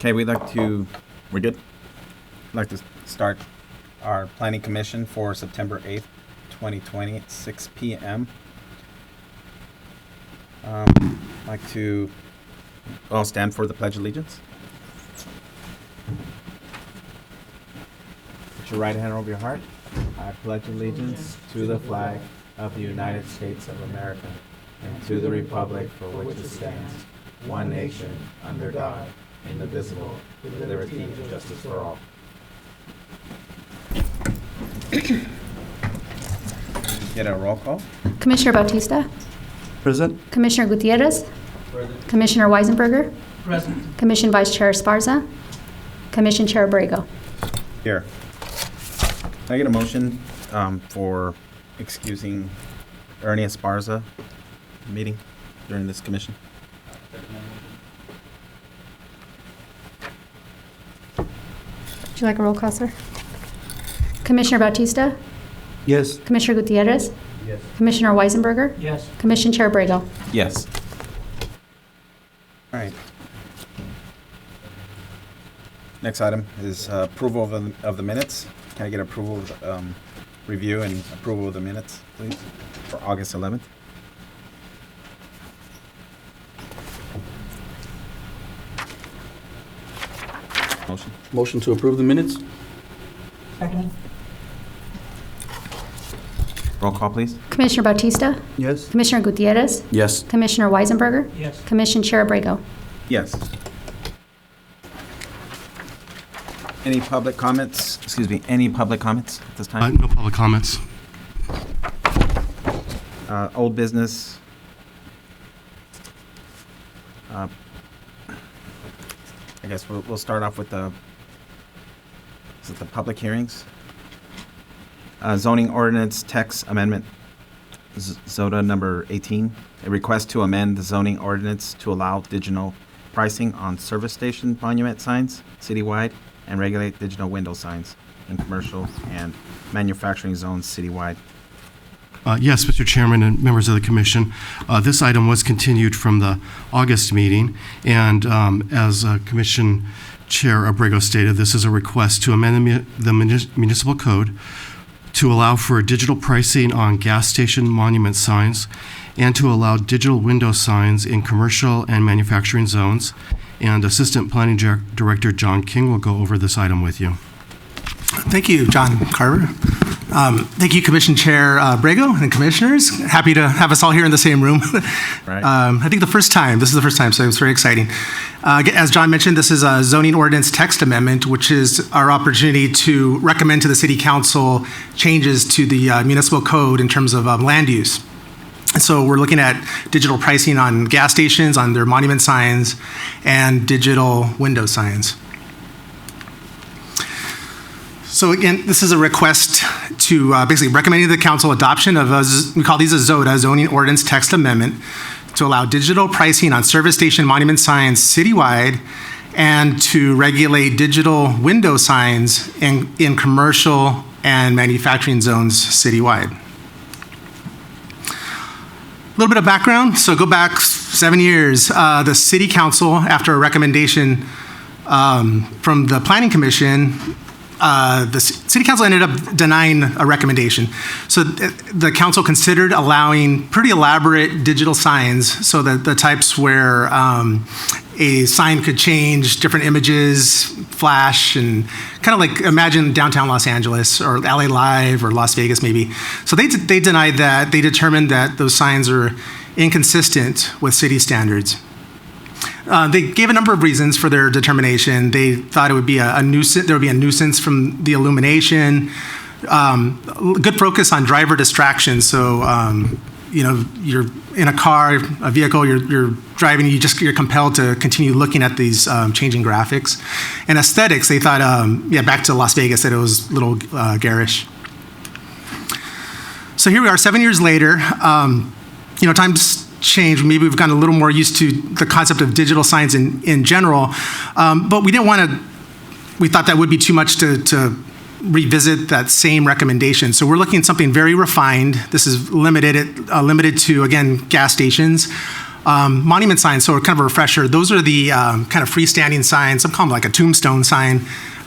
Okay, we're good? We'd like to start our planning commission for September 8th, 2020 at 6 p.m. I'd like to all stand for the Pledge of Allegiance. Put your right hand over your heart. I pledge allegiance to the flag of the United States of America and to the republic for which it stands, one nation, under God, indivisible, with liberty and justice for all. Get a roll call. Commissioner Bautista? Present. Commissioner Gutierrez? Present. Commissioner Weisenberger? Present. Commission Vice Chair Esparza? Commission Chair Abrego? Here. Can I get a motion for excusing Ernie Esparza meeting during this commission? Would you like a roll call, sir? Commissioner Bautista? Yes. Commissioner Gutierrez? Yes. Commissioner Weisenberger? Yes. Commission Chair Abrego? Yes. All right. Next item is approval of the minutes. Can I get approval of review and approval of the minutes, please, for August 11th? Motion. Motion to approve the minutes? Second. Roll call, please. Commissioner Bautista? Yes. Commissioner Gutierrez? Yes. Commissioner Weisenberger? Yes. Commission Chair Abrego? Yes. Any public comments? Excuse me, any public comments at this time? No public comments. Old business. I guess we'll start off with the public hearings. Zoning ordinance text amendment, ZOTA number 18. A request to amend the zoning ordinance to allow digital pricing on service station monument signs citywide and regulate digital window signs in commercial and manufacturing zones citywide. Yes, Mr. Chairman and members of the commission. This item was continued from the August meeting, and as Commission Chair Abrego stated, this is a request to amend the municipal code to allow for digital pricing on gas station monument signs and to allow digital window signs in commercial and manufacturing zones. And Assistant Planning Director John King will go over this item with you. Thank you, John Carver. Thank you, Commission Chair Abrego and Commissioners. Happy to have us all here in the same room. Right. I think this is the first time, so it's very exciting. As John mentioned, this is a zoning ordinance text amendment, which is our opportunity to recommend to the City Council changes to the municipal code in terms of land use. So we're looking at digital pricing on gas stations, on their monument signs, and digital window signs. So again, this is a request to basically recommending to the council adoption of we call these a ZOTA, zoning ordinance text amendment, to allow digital pricing on service station monument signs citywide and to regulate digital window signs in commercial and manufacturing zones citywide. A little bit of background. So go back 7 years. The City Council, after a recommendation from the Planning Commission, the City Council ended up denying a recommendation. So the council considered allowing pretty elaborate digital signs, so that the types where a sign could change different images, flash, and kind of like imagine downtown Los Angeles or LA Live or Las Vegas maybe. So they denied that. They determined that those signs are inconsistent with city standards. They gave a number of reasons for their determination. They thought it would be a nuisance. There would be a nuisance from the illumination. Good focus on driver distraction. So, you're in a car, a vehicle, you're driving. You're compelled to continue looking at these changing graphics. And aesthetics. They thought, back to Las Vegas, that it was a little garish. So here we are, 7 years later. Times change. Maybe we've gotten a little more used to the concept of digital signs in general, but we thought that would be too much to revisit that same recommendation. So we're looking at something very refined. This is limited to, again, gas stations, Monument signs, so kind of a refresher, those are the kind of freestanding signs, some call them like a tombstone sign,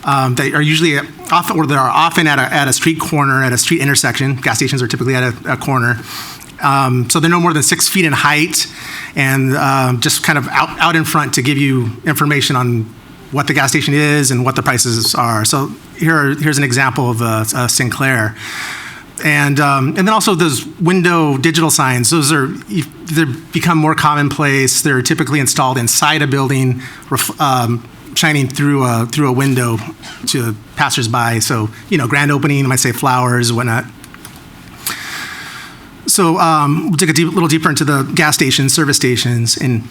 that are usually often, or they are often at a street corner, at a street intersection. Gas stations are typically at a corner. So they're no more than 6 feet in height, and just kind of out in front to give you information on what the gas station is and what the prices are. So here's an example of Sinclair. And then also those window digital signs, they've become more commonplace. They're typically installed inside a building, shining through a window to passersby. So, grand opening, you might say flowers, whatnot. So we'll dig a little deeper into the gas stations, service stations, and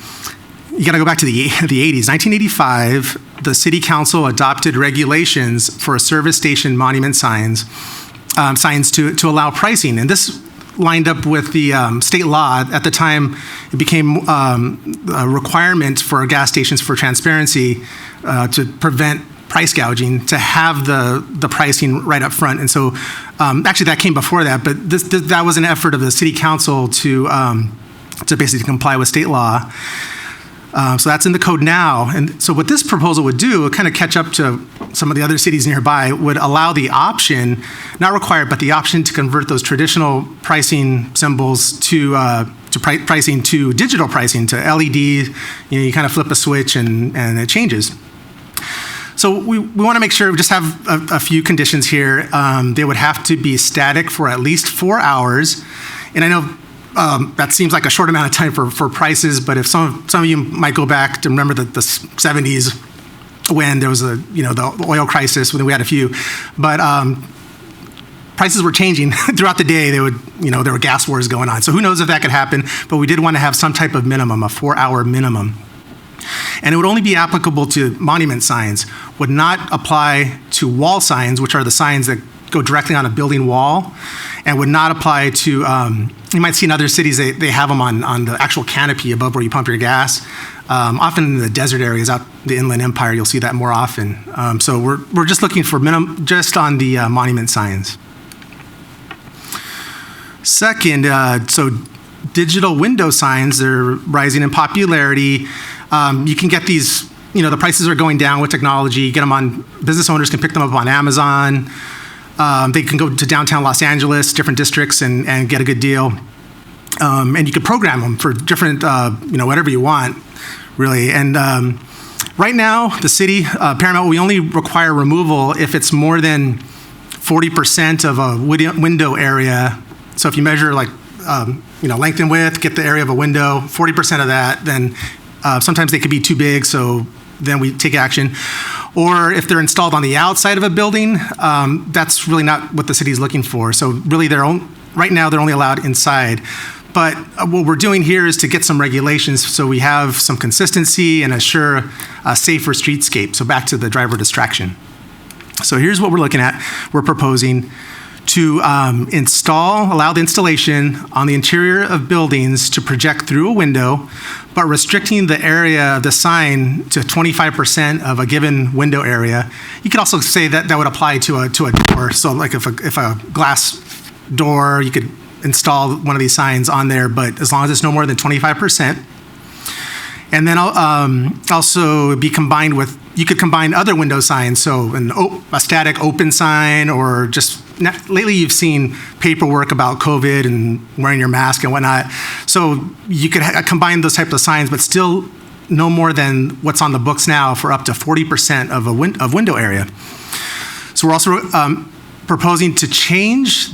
you got to go back to the 80s. 1985, the City Council adopted regulations for service station monument signs to allow pricing. And this lined up with the state law. At the time, it became a requirement for gas stations for transparency to prevent price gouging, to have the pricing right up front. And so actually that came before that, but that was an effort of the City Council to basically comply with state law. So that's in the code now. And so what this proposal would do, would kind of catch up to some of the other cities nearby, would allow the option, not required, but the option to convert those traditional pricing symbols to pricing to digital pricing, to LED. You kind of flip a switch and it changes. So we want to make sure we just have a few conditions here. They would have to be static for at least 4 hours. And I know that seems like a short amount of time for prices, but if some of you might go back to remember the 70s when there was the oil crisis, when we had a few, but prices were changing throughout the day. There were gas wars going on. So who knows if that could happen, but we did want to have some type of minimum, a 4-hour minimum. And it would only be applicable to monument signs, would not apply to wall signs, which are the signs that go directly on a building wall, and would not apply to, you might see in other cities, they have them on the actual canopy above where you pump your gas. Often in the desert areas out the Inland Empire, you'll see that more often. So we're just looking for minimum, just on the monument signs. Second, so digital window signs, they're rising in popularity. You can get these, the prices are going down with technology. You get them on, business owners can pick them up on Amazon. They can go to downtown Los Angeles, different districts, and get a good deal. And you can program them for different, whatever you want, really. And right now, the city, Paramount, we only require removal if it's more than 40% of a window area. So if you measure length and width, get the area of a window, 40% of that, then sometimes they could be too big, so then we take action. Or if they're installed on the outside of a building, that's really not what the city is looking for. So really, right now they're only allowed inside. But what we're doing here is to get some regulations so we have some consistency and assure a safer streetscape. So back to the driver distraction. So here's what we're looking at. We're proposing to allow the installation on the interior of buildings to project through a window, but restricting the area of the sign to 25% of a given window area. You could also say that would apply to a door. So like if a glass door, you could install one of these signs on there, but as long as it's no more than 25%. And then also be combined with, you could combine other window signs, so a static open sign, or just, lately you've seen paperwork about COVID and wearing your mask and whatnot. So you could combine those types of signs, but still no more than what's on the books now for up to 40% of window area. So we're also proposing to change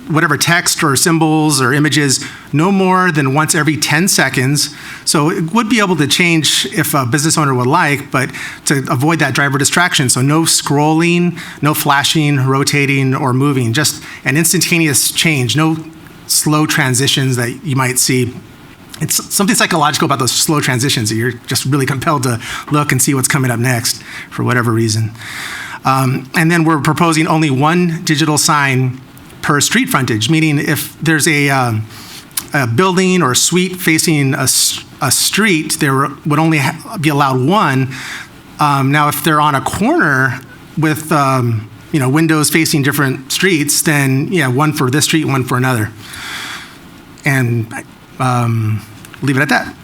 whatever text or symbols or images no more than once every 10 seconds. So it would be able to change if a business owner would like, but to avoid that driver distraction. So no scrolling, no flashing, rotating, or moving, just an instantaneous change, no slow transitions that you might see. It's something psychological about those slow transitions that you're just really compelled to look and see what's coming up next for whatever reason. And then we're proposing only one digital sign per street frontage, meaning if there's a building or a suite facing a street, there would only be allowed one. Now, if they're on a corner with windows facing different streets, then one for this street, one for another. And leave it at that.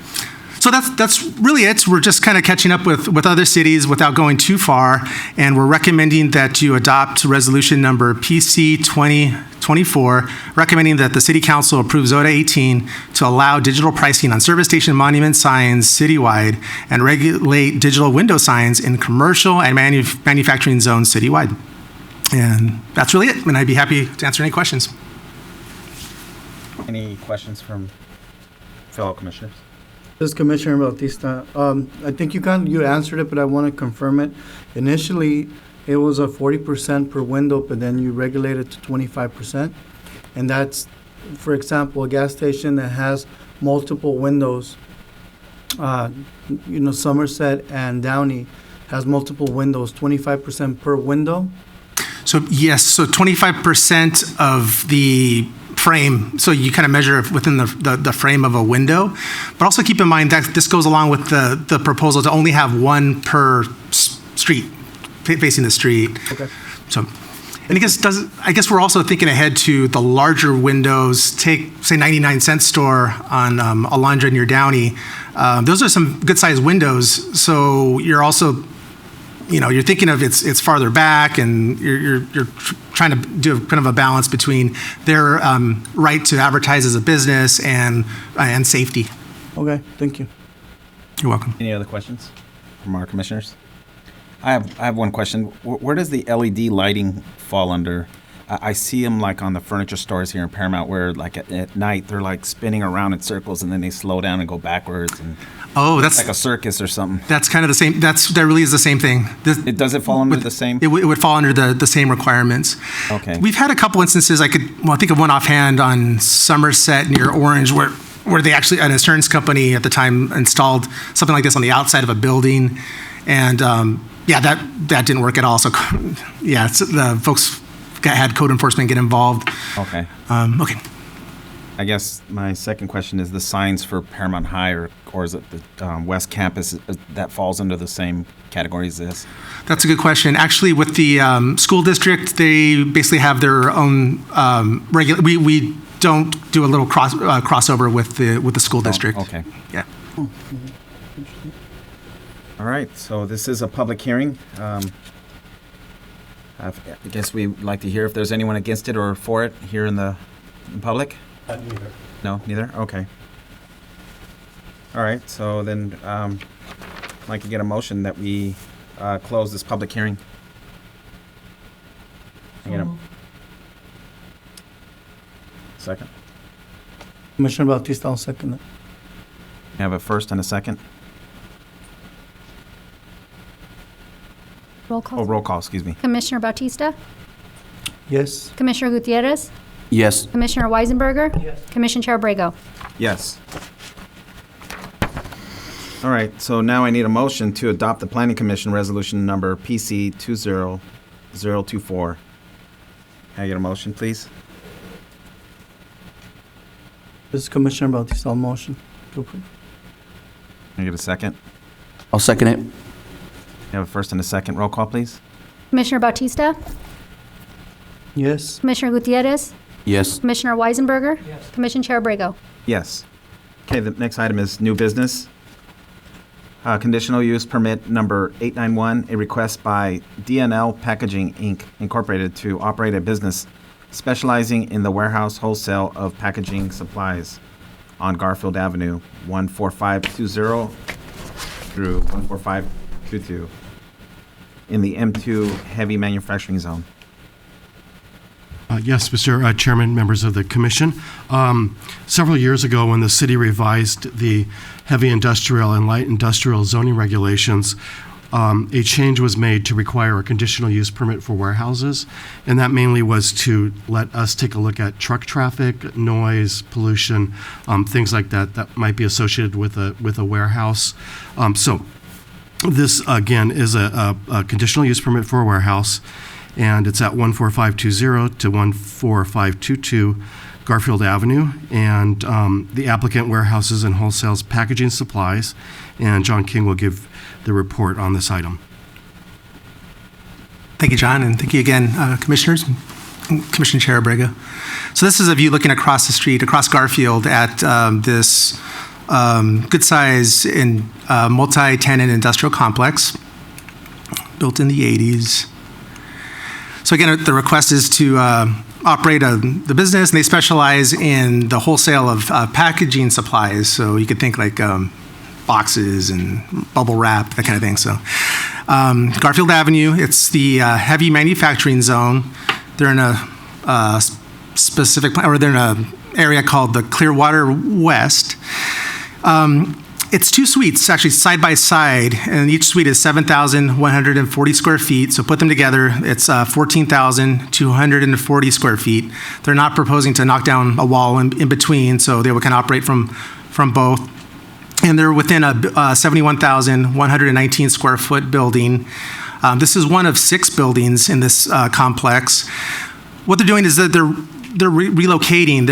So that's really it. We're just kind of catching up with other cities without going too far, and we're recommending that you adopt resolution number PC 2024, recommending that the City Council approve ZOTA 18 to allow digital pricing on service station monument signs citywide and regulate digital window signs in commercial and manufacturing zones citywide. And that's really it, and I'd be happy to answer any questions. Any questions from fellow commissioners? This is Commissioner Bautista. I think you answered it, but I want to confirm it. Initially, it was a 40% per window, but then you regulated to 25%. And that's, for example, a gas station that has multiple windows. Somerset and Downey has multiple windows, 25% per window. So yes, so 25% of the frame, so you kind of measure within the frame of a window, but also keep in mind that this goes along with the proposal to only have one per street, facing the street. Okay. So, and I guess we're also thinking ahead to the larger windows. Take, say, 99-cent store on Alondra near Downey. Those are some good-sized windows, so you're also, you're thinking of it's farther back, and you're trying to do kind of a balance between their right to advertise as a business and safety. Okay, thank you. You're welcome. Any other questions from our commissioners? I have one question. Where does the LED lighting fall under? I see them like on the furniture stores here in Paramount, where like at night they're like spinning around in circles and then they slow down and go backwards, and Oh, that's like a circus or something. That's kind of the same. That really is the same thing. Does it fall under the same? It would fall under the same requirements. Okay. We've had a couple instances. I think of one offhand on Somerset near Orange, where they actually, an insurance company at the time, installed something like this on the outside of a building, and that didn't work at all. So the folks had code enforcement get involved. Okay. Okay. I guess my second question is the signs for Paramount High, or is it the West Campus, that falls under the same category as this? That's a good question. Actually, with the school district, they basically have their own we don't do a little crossover with the school district. Okay. Yeah. All right. So this is a public hearing. I guess we'd like to hear if there's anyone against it or for it here in public. Neither. No, neither? Okay. All right, so then I'd like to get a motion that we close this public hearing. Second. Commissioner Bautista, I'll second it. You have a first and a second? Roll call. Oh, roll call, excuse me. Commissioner Bautista? Yes. Commissioner Gutierrez? Yes. Commissioner Weisenberger? Yes. Commissioner Chair Abrego? Yes. All right, so now I need a motion to adopt the Planning Commission Resolution Number PC 20024. Can I get a motion, please? This is Commissioner Bautista, I'll motion to approve. Can I get a second? I'll second it. You have a first and a second. Roll call, please. Commissioner Bautista? Yes. Commissioner Gutierrez? Yes. Commissioner Weisenberger? Yes. Commissioner Chair Abrego? Yes. Okay, the next item is new business. Conditional use permit number 891, a request by DNL Packaging, Inc., Incorporated, to operate a business specializing in the warehouse wholesale of packaging supplies on Garfield Avenue, 14520 through 14522, in the M2 heavy manufacturing zone. Yes, Mr. Chairman, members of the commission. Several years ago, when the city revised the heavy industrial and light industrial zoning regulations, a change was made to require a conditional use permit for warehouses, and that mainly was to let us take a look at truck traffic, noise, pollution, things like that that might be associated with a warehouse. So this, again, is a conditional use permit for a warehouse, and it's at 14520 to 14522 Garfield Avenue, and the applicant warehouses and wholesales packaging supplies, and John King will give the report on this item. Thank you, John, and thank you again, commissioners, Commissioner Chair Abrego. So this is a view looking across the street, across Garfield, at this good size in multi-tenant industrial complex, built in the 80s. So again, the request is to operate the business, and they specialize in the wholesale of packaging supplies. So you could think like boxes and bubble wrap, that kind of thing. So Garfield Avenue, it's the heavy manufacturing zone. They're in a they're in an area called the Clearwater West. It's two suites, actually side by side, and each suite is 7,140 square feet. So put them together, it's 14,240 square feet. They're not proposing to knock down a wall in between, so they would kind of operate from both. And they're within a 71,119 square foot building. This is one of 6 buildings in this complex. What they're doing is that they're relocating.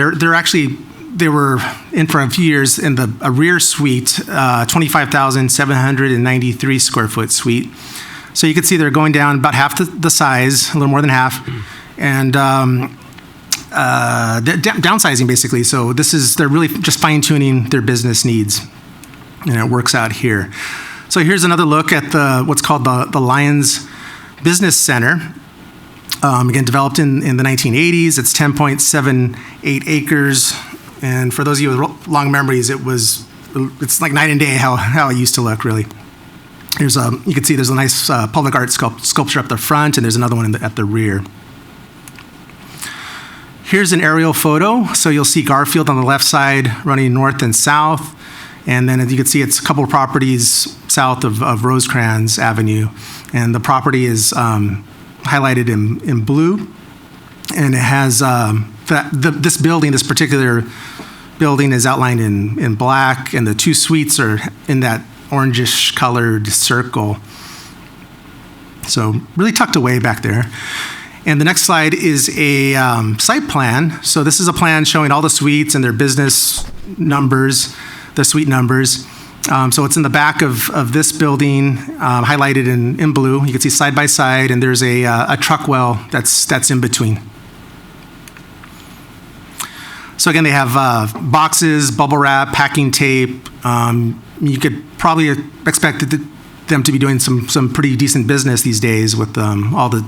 They were in for a few years in a rear suite, 25,793 square foot suite. So you can see they're going down about half the size, a little more than half, and downsizing basically. So they're really just fine tuning their business needs, and it works out here. So here's another look at what's called the Lions Business Center. Again, developed in the 1980s. It's 10.78 acres. And for those of you with long memories, it's like night and day how it used to look, really. You can see there's a nice public art sculpture up the front, and there's another one at the rear. Here's an aerial photo. So you'll see Garfield on the left side running north and south. And then as you can see, it's a couple of properties south of Rosecrans Avenue. And the property is highlighted in blue. And it has this particular building is outlined in black, and the 2 suites are in that orangish colored circle. So really tucked away back there. And the next slide is a site plan. So this is a plan showing all the suites and their business numbers, the suite numbers. So it's in the back of this building, highlighted in blue. You can see side by side, and there's a truck well that's in between. So again, they have boxes, bubble wrap, packing tape. You could probably expect them to be doing some pretty decent business these days with all the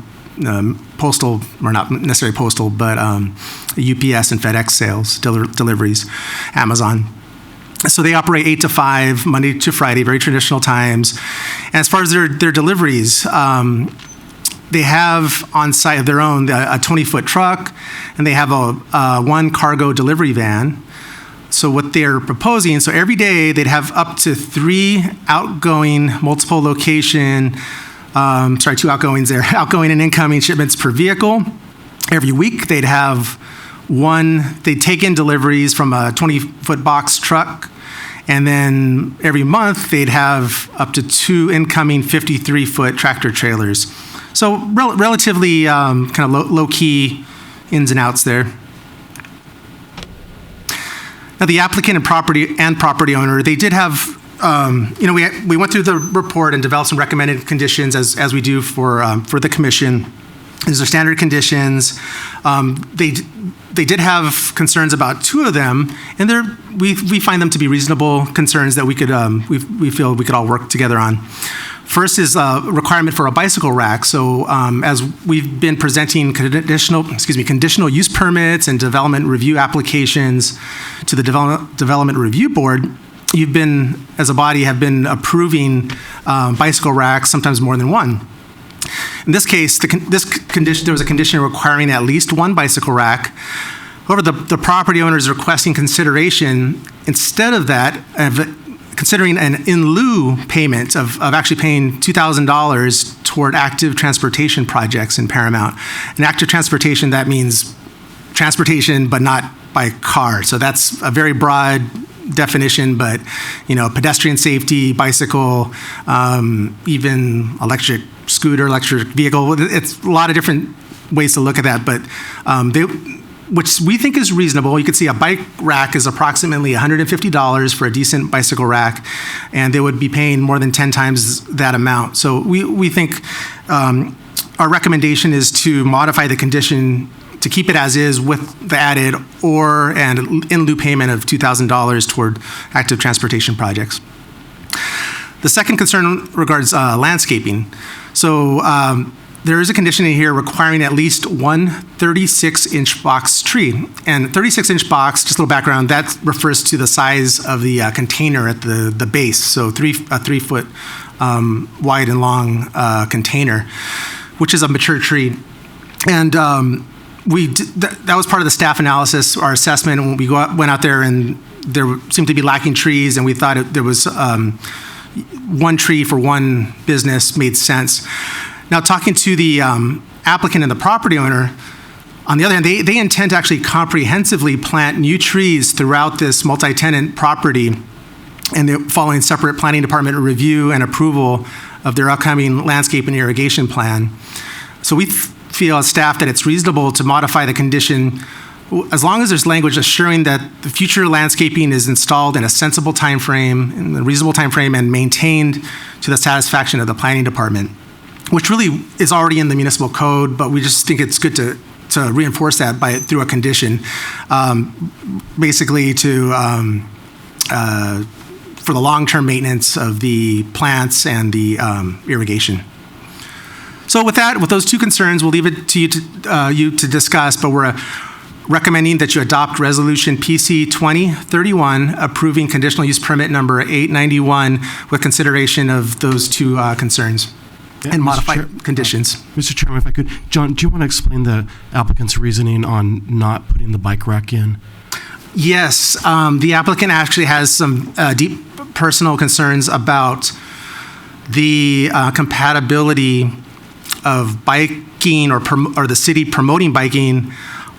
postal, or not necessarily postal, but UPS and FedEx sales, deliveries, Amazon. So they operate 8 to 5, Monday to Friday, very traditional times. And as far as their deliveries, they have on site of their own a 20-foot truck, and they have a 1 cargo delivery van. So what they're proposing, so every day they'd have up to 3 outgoing, multiple location, 2 outgoings there, outgoing and incoming shipments per vehicle. Every week they'd have they'd take in deliveries from a 20-foot box truck, and then every month they'd have up to 2 incoming 53-foot tractor trailers. So relatively kind of low-key ins and outs there. Now the applicant and property owner, they did have, we went through the report and developed some recommended conditions as we do for the commission. These are standard conditions. They did have concerns about 2 of them, and we find them to be reasonable concerns that we feel we could all work together on. First is a requirement for a bicycle rack. So as we've been presenting conditional use permits and development review applications to the Development Review Board, you've been, as a body, have been approving bicycle racks, sometimes more than 1. In this case, there was a condition requiring at least 1 bicycle rack. However, the property owner is requesting consideration, instead of that, considering an in lieu payment of actually paying $2,000 toward active transportation projects in Paramount. And active transportation, that means transportation, but not by car. So that's a very broad definition, but pedestrian safety, bicycle, even electric scooter, electric vehicle. It's a lot of different ways to look at that, but which we think is reasonable. You can see a bike rack is approximately $150 for a decent bicycle rack, and they would be paying more than 10 times that amount. So we think our recommendation is to modify the condition to to keep it as is with the added or and in lieu payment of $2,000 toward active transportation projects. The second concern regards landscaping. So there is a condition in here requiring at least one 36-inch box tree. And 36-inch box, just a little background, that refers to the size of the container at the base. So a 3-foot wide and long container, which is a mature tree. And that was part of the staff analysis, our assessment, when we went out there, and there seemed to be lacking trees, and we thought there was one tree for one business made sense. Now, talking to the applicant and the property owner, on the other hand, they intend to actually comprehensively plant new trees throughout this multi-tenant property, and they're following separate planning department review and approval of their upcoming landscape and irrigation plan. So we feel as staff that it's reasonable to modify the condition as long as there's language assuring that the future landscaping is installed in a sensible time frame, in a reasonable time frame, and maintained to the satisfaction of the planning department, which really is already in the municipal code, but we just think it's good to reinforce that through a condition, basically for the long-term maintenance of the plants and the irrigation. So with those two concerns, we'll leave it to you to discuss, but we're recommending that you adopt Resolution PC 2031, approving conditional use permit number 891 with consideration of those two concerns and modify conditions. Mr. Chairman, if I could, John, do you want to explain the applicant's reasoning on not putting the bike rack in? Yes, the applicant actually has some deep personal concerns about the compatibility of biking or the city promoting biking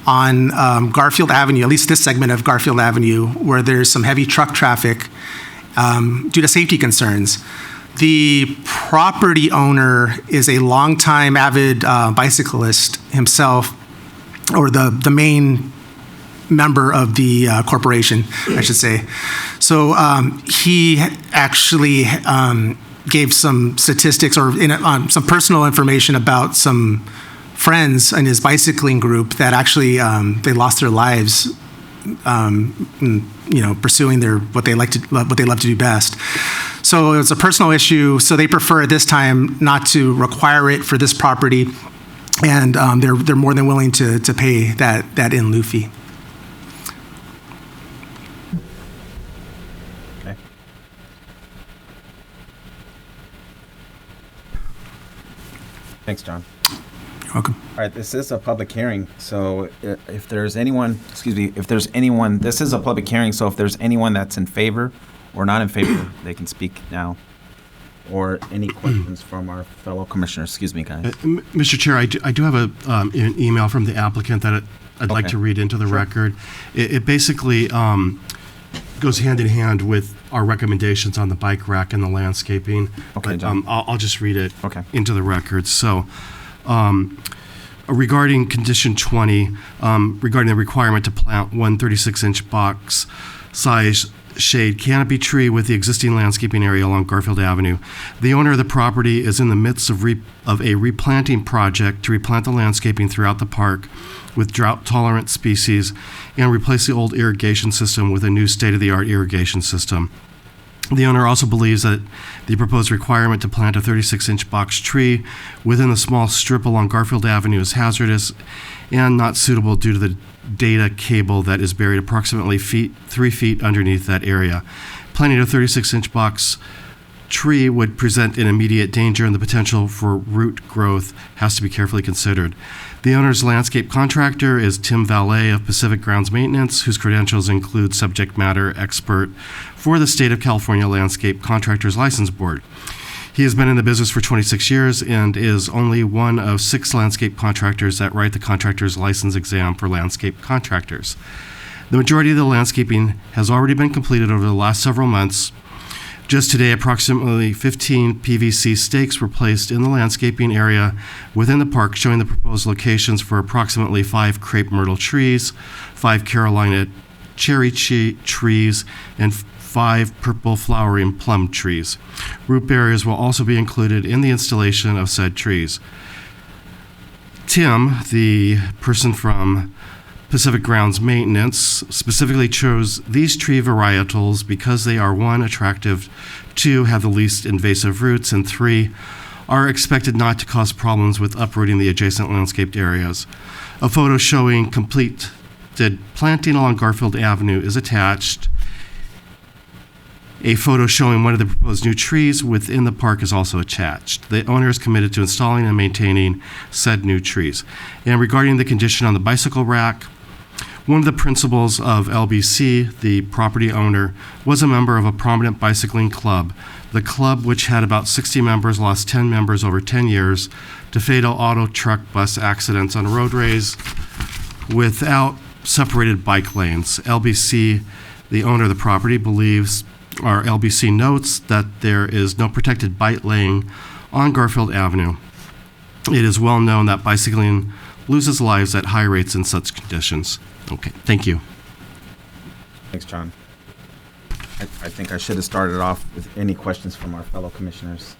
on Garfield Avenue, at least this segment of Garfield Avenue, where there's some heavy truck traffic due to safety concerns. The property owner is a longtime avid bicyclist himself, or the main member of the corporation, I should say. So he actually gave some statistics or some personal information about some friends in his bicycling group that actually they lost their lives, pursuing what they love to do best. So it's a personal issue. So they prefer at this time not to require it for this property, and they're more than willing to pay that in lieu fee. Okay. Thanks, John. You're welcome. All right, this is a public hearing, so if there's anyone, this is a public hearing, so if there's anyone that's in favor or not in favor, they can speak now. Or any questions from our fellow commissioners. Excuse me, guys. Mr. Chair, I do have an email from the applicant that I'd like to read into the record. It basically goes hand in hand with our recommendations on the bike rack and the landscaping. Okay, But, John. I'll just read it Okay. into the record. So, regarding condition 20, regarding the requirement to plant one 36-inch box size shade canopy tree with the existing landscaping area along Garfield Avenue. The owner of the property is in the midst of a replanting project to replant the landscaping throughout the park with drought-tolerant species and replace the old irrigation system with a new state-of-the-art irrigation system. The owner also believes that the proposed requirement to plant a 36-inch box tree within the small strip along Garfield Avenue is hazardous and not suitable due to the data cable that is buried approximately 3 feet underneath that area. Planting a 36-inch box tree would present an immediate danger, and the potential for root growth has to be carefully considered. The owner's landscape contractor is Tim Valet of Pacific Grounds Maintenance, whose credentials include subject matter expert for the State of California Landscape Contractors License Board. He has been in the business for 26 years and is only one of 6 landscape contractors that write the contractor's license exam for landscape contractors. The majority of the landscaping has already been completed over the last several months. Just today, approximately 15 PVC stakes were placed in the landscaping area within the park, showing the proposed locations for approximately 5 crepe myrtle trees, 5 Carolina cherry trees, and 5 purple flowering plum trees. Root barriers will also be included in the installation of said trees. Tim, the person from Pacific Grounds Maintenance, specifically chose these tree varietals because they are, 1, attractive, 2, have the least invasive roots, and 3, are expected not to cause problems with uprooting the adjacent landscaped areas. A photo showing completed planting along Garfield Avenue is attached. A photo showing one of the proposed new trees within the park is also attached. The owner is committed to installing and maintaining said new trees. And regarding the condition on the bicycle rack, one of the principals of LBC, the property owner, was a member of a prominent bicycling club. The club, which had about 60 members, lost 10 members over 10 years to fatal auto, truck, bus accidents on roadways without separated bike lanes. LBC, the owner of the property, believes, or LBC notes, that there is no protected bike lane on Garfield Avenue. It is well known that bicycling loses lives at high rates in such conditions. Okay, thank you. Thanks, John. I think I should have started off with any questions from our fellow commissioners.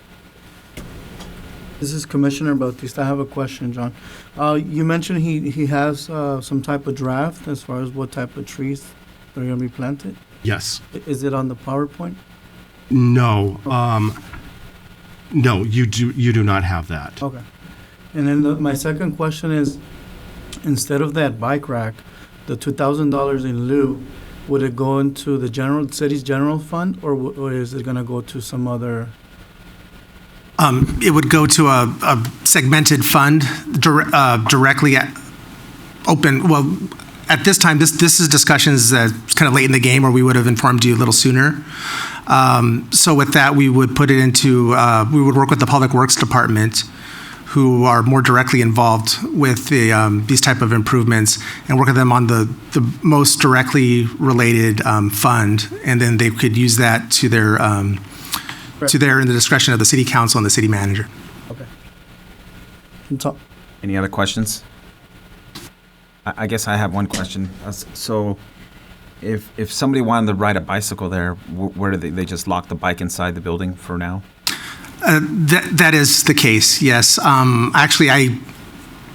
This is Commissioner Bautista. I have a question, John. You mentioned he has some type of draft as far as what type of trees are going to be planted. Yes. Is it on the PowerPoint? No. No, you do not have that. Okay. And then my second question is, instead of that bike rack, the $2,000 in lieu, would it go into the city's general fund, or is it going to go to some other? It would go to a segmented fund directly open. Well, at this time, this is discussions kind of late in the game, or we would have informed you a little sooner. So with that, we would put it into, we would work with the Public Works Department, who are more directly involved with these type of improvements, and work with them on the most directly related fund, and then they could use that to their in the discretion of the city council and the city manager. Okay. Any other questions? I guess I have one question. So if somebody wanted to ride a bicycle there, where do they just lock the bike inside the building for now? That is the case, yes. Actually, I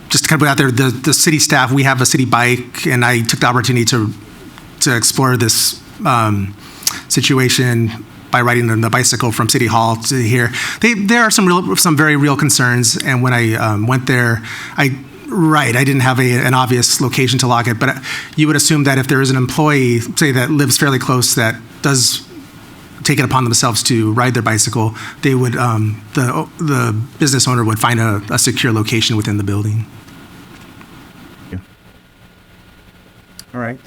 just to kind of put out there, the city staff, we have a city bike, and I took the opportunity to explore this situation by riding the bicycle from City Hall to here. There are some very real concerns, and when I went there, I didn't have an obvious location to lock it, but you would assume that if there is an employee, say, that lives fairly close, that does take it upon themselves to ride their bicycle, they would, the business owner would find a secure location within the building. All right.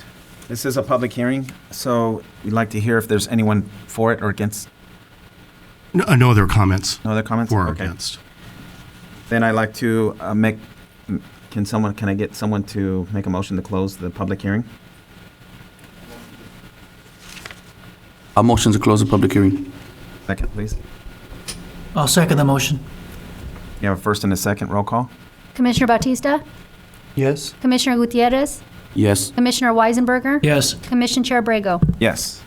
This is a public hearing, so we'd like to hear if there's anyone for it or against. No other comments. No other comments? For or Okay. against. Then I'd like to can I get someone to make a motion to close the public hearing? A motion to close the public hearing. Second, please. I'll second the motion. You have a first and a second, roll call? Commissioner Bautista? Yes. Commissioner Gutierrez? Yes. Commissioner Weisenberger? Yes. Commission Chair Brago? Yes.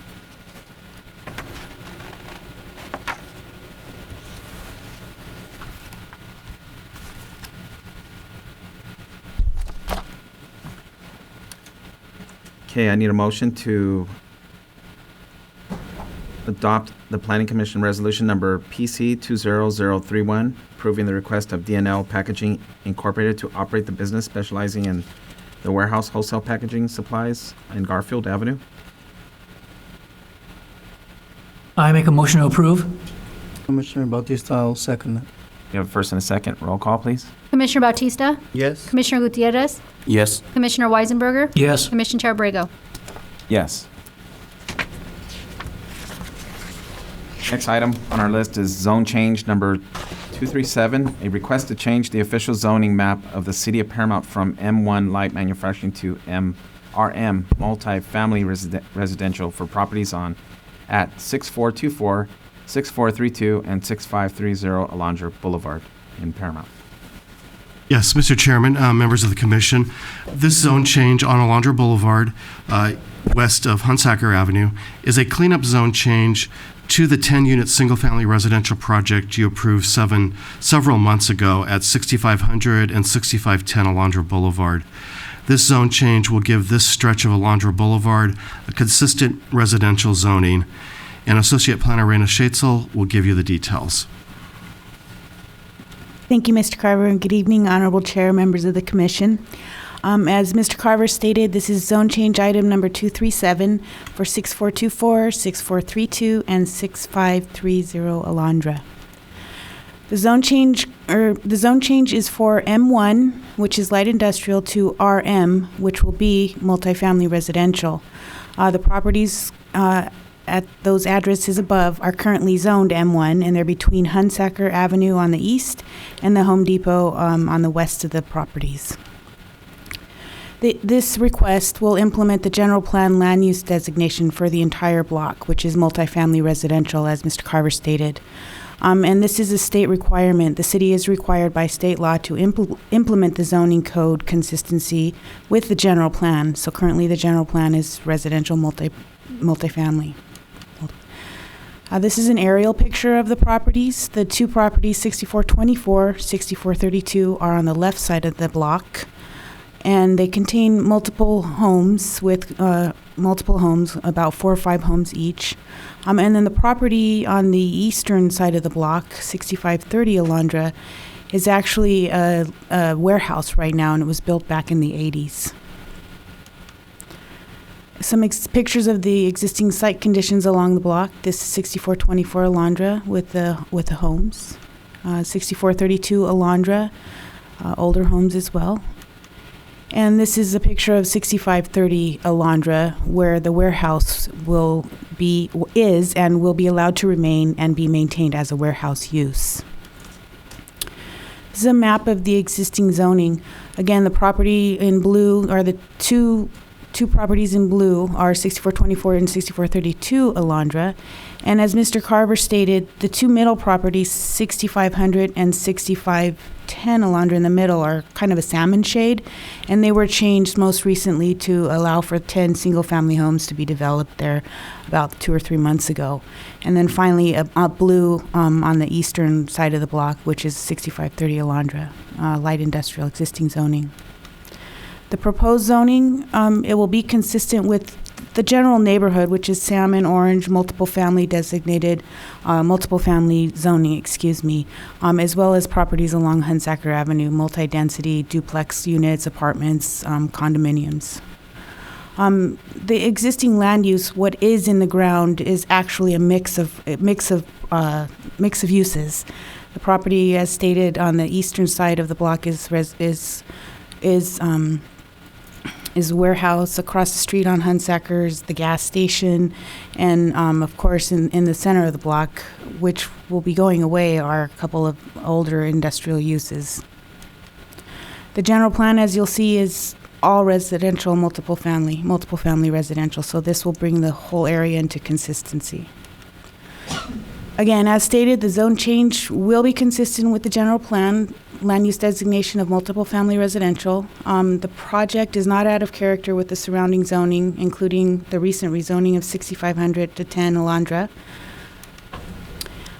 Okay, I need a motion to adopt the Planning Commission Resolution Number PC 20031, approving the request of DNL Packaging Incorporated to operate the business specializing in the warehouse wholesale packaging supplies in Garfield Avenue. I make a motion to approve. Commissioner Bautista, I'll second that. You have a first and a second. Roll call, please. Commissioner Bautista? Yes. Commissioner Gutierrez? Yes. Commissioner Weisenberger? Yes. Commission Chair Brago? Yes. Next item on our list is zone change number 237, a request to change the official zoning map of the city of Paramount from M1 light manufacturing to RM multifamily residential for properties at 6424, 6432, and 6530 Alondra Boulevard in Paramount. Yes, Mr. Chairman, members of the commission, this zone change on Alondra Boulevard, west of Hunsaker Avenue, is a cleanup zone change to the 10-unit single-family residential project you approved several months ago at 6500 and 6510 Alondra Boulevard. This zone change will give this stretch of Alondra Boulevard a consistent residential zoning, and Associate Planner Raina Schatzel will give you the details. Thank you, Mr. Carver, and good evening, Honorable Chair, members of the Commission. As Mr. Carver stated, this is zone change item number 237 for 6424, 6432, and 6530 Alondra. The zone change is for M1, which is light industrial, to RM, which will be multifamily residential. The properties at those addresses above are currently zoned M1, and they're between Hunsaker Avenue on the east and the Home Depot on the west of the properties. This request will implement the general plan land use designation for the entire block, which is multifamily residential, as Mr. Carver stated. And this is a state requirement. The city is required by state law to implement the zoning code consistency with the general plan. So currently the general plan is residential multifamily. This is an aerial picture of the properties. The two properties, 6424, 6432, are on the left side of the block. And they contain multiple homes about 4 or 5 homes each. And then the property on the eastern side of the block, 6530 Alondra, is actually a warehouse right now, and it was built back in the 80s. Some pictures of the existing site conditions along the block. This is 6424 Alondra with the homes. 6432 Alondra, older homes as well. And this is a picture of 6530 Alondra, where the warehouse will be allowed to remain and be maintained as a warehouse use. This is a map of the existing zoning. Again, the property in blue, or the two properties in blue, are 6424 and 6432 Alondra. And as Mr. Carver stated, the two middle properties, 6500 and 6510 Alondra in the middle, are kind of a salmon shade, and they were changed most recently to allow for 10 single-family homes to be developed there about 2 or 3 months ago. And then finally, a blue on the eastern side of the block, which is 6530 Alondra, light industrial existing zoning. The proposed zoning, it will be consistent with the general neighborhood, which is salmon, orange, multiple family designated, multiple family zoning, as well as properties along Hunsaker Avenue, multi-density, duplex units, apartments, condominiums. The existing land use, what is in the ground, is actually a mix of uses. The property, as stated on the eastern side of the block, is warehouse. Across the street on Hunsaker's the gas station, and of course in the center of the block, which will be going away, are a couple of older industrial uses. The general plan, as you'll see, is all residential, multiple family residential, so this will bring the whole area into consistency. Again, as stated, the zone change will be consistent with the general plan land use designation of multiple family residential. The project is not out of character with the surrounding zoning, including the recent rezoning of 6500 to 10 Alondra.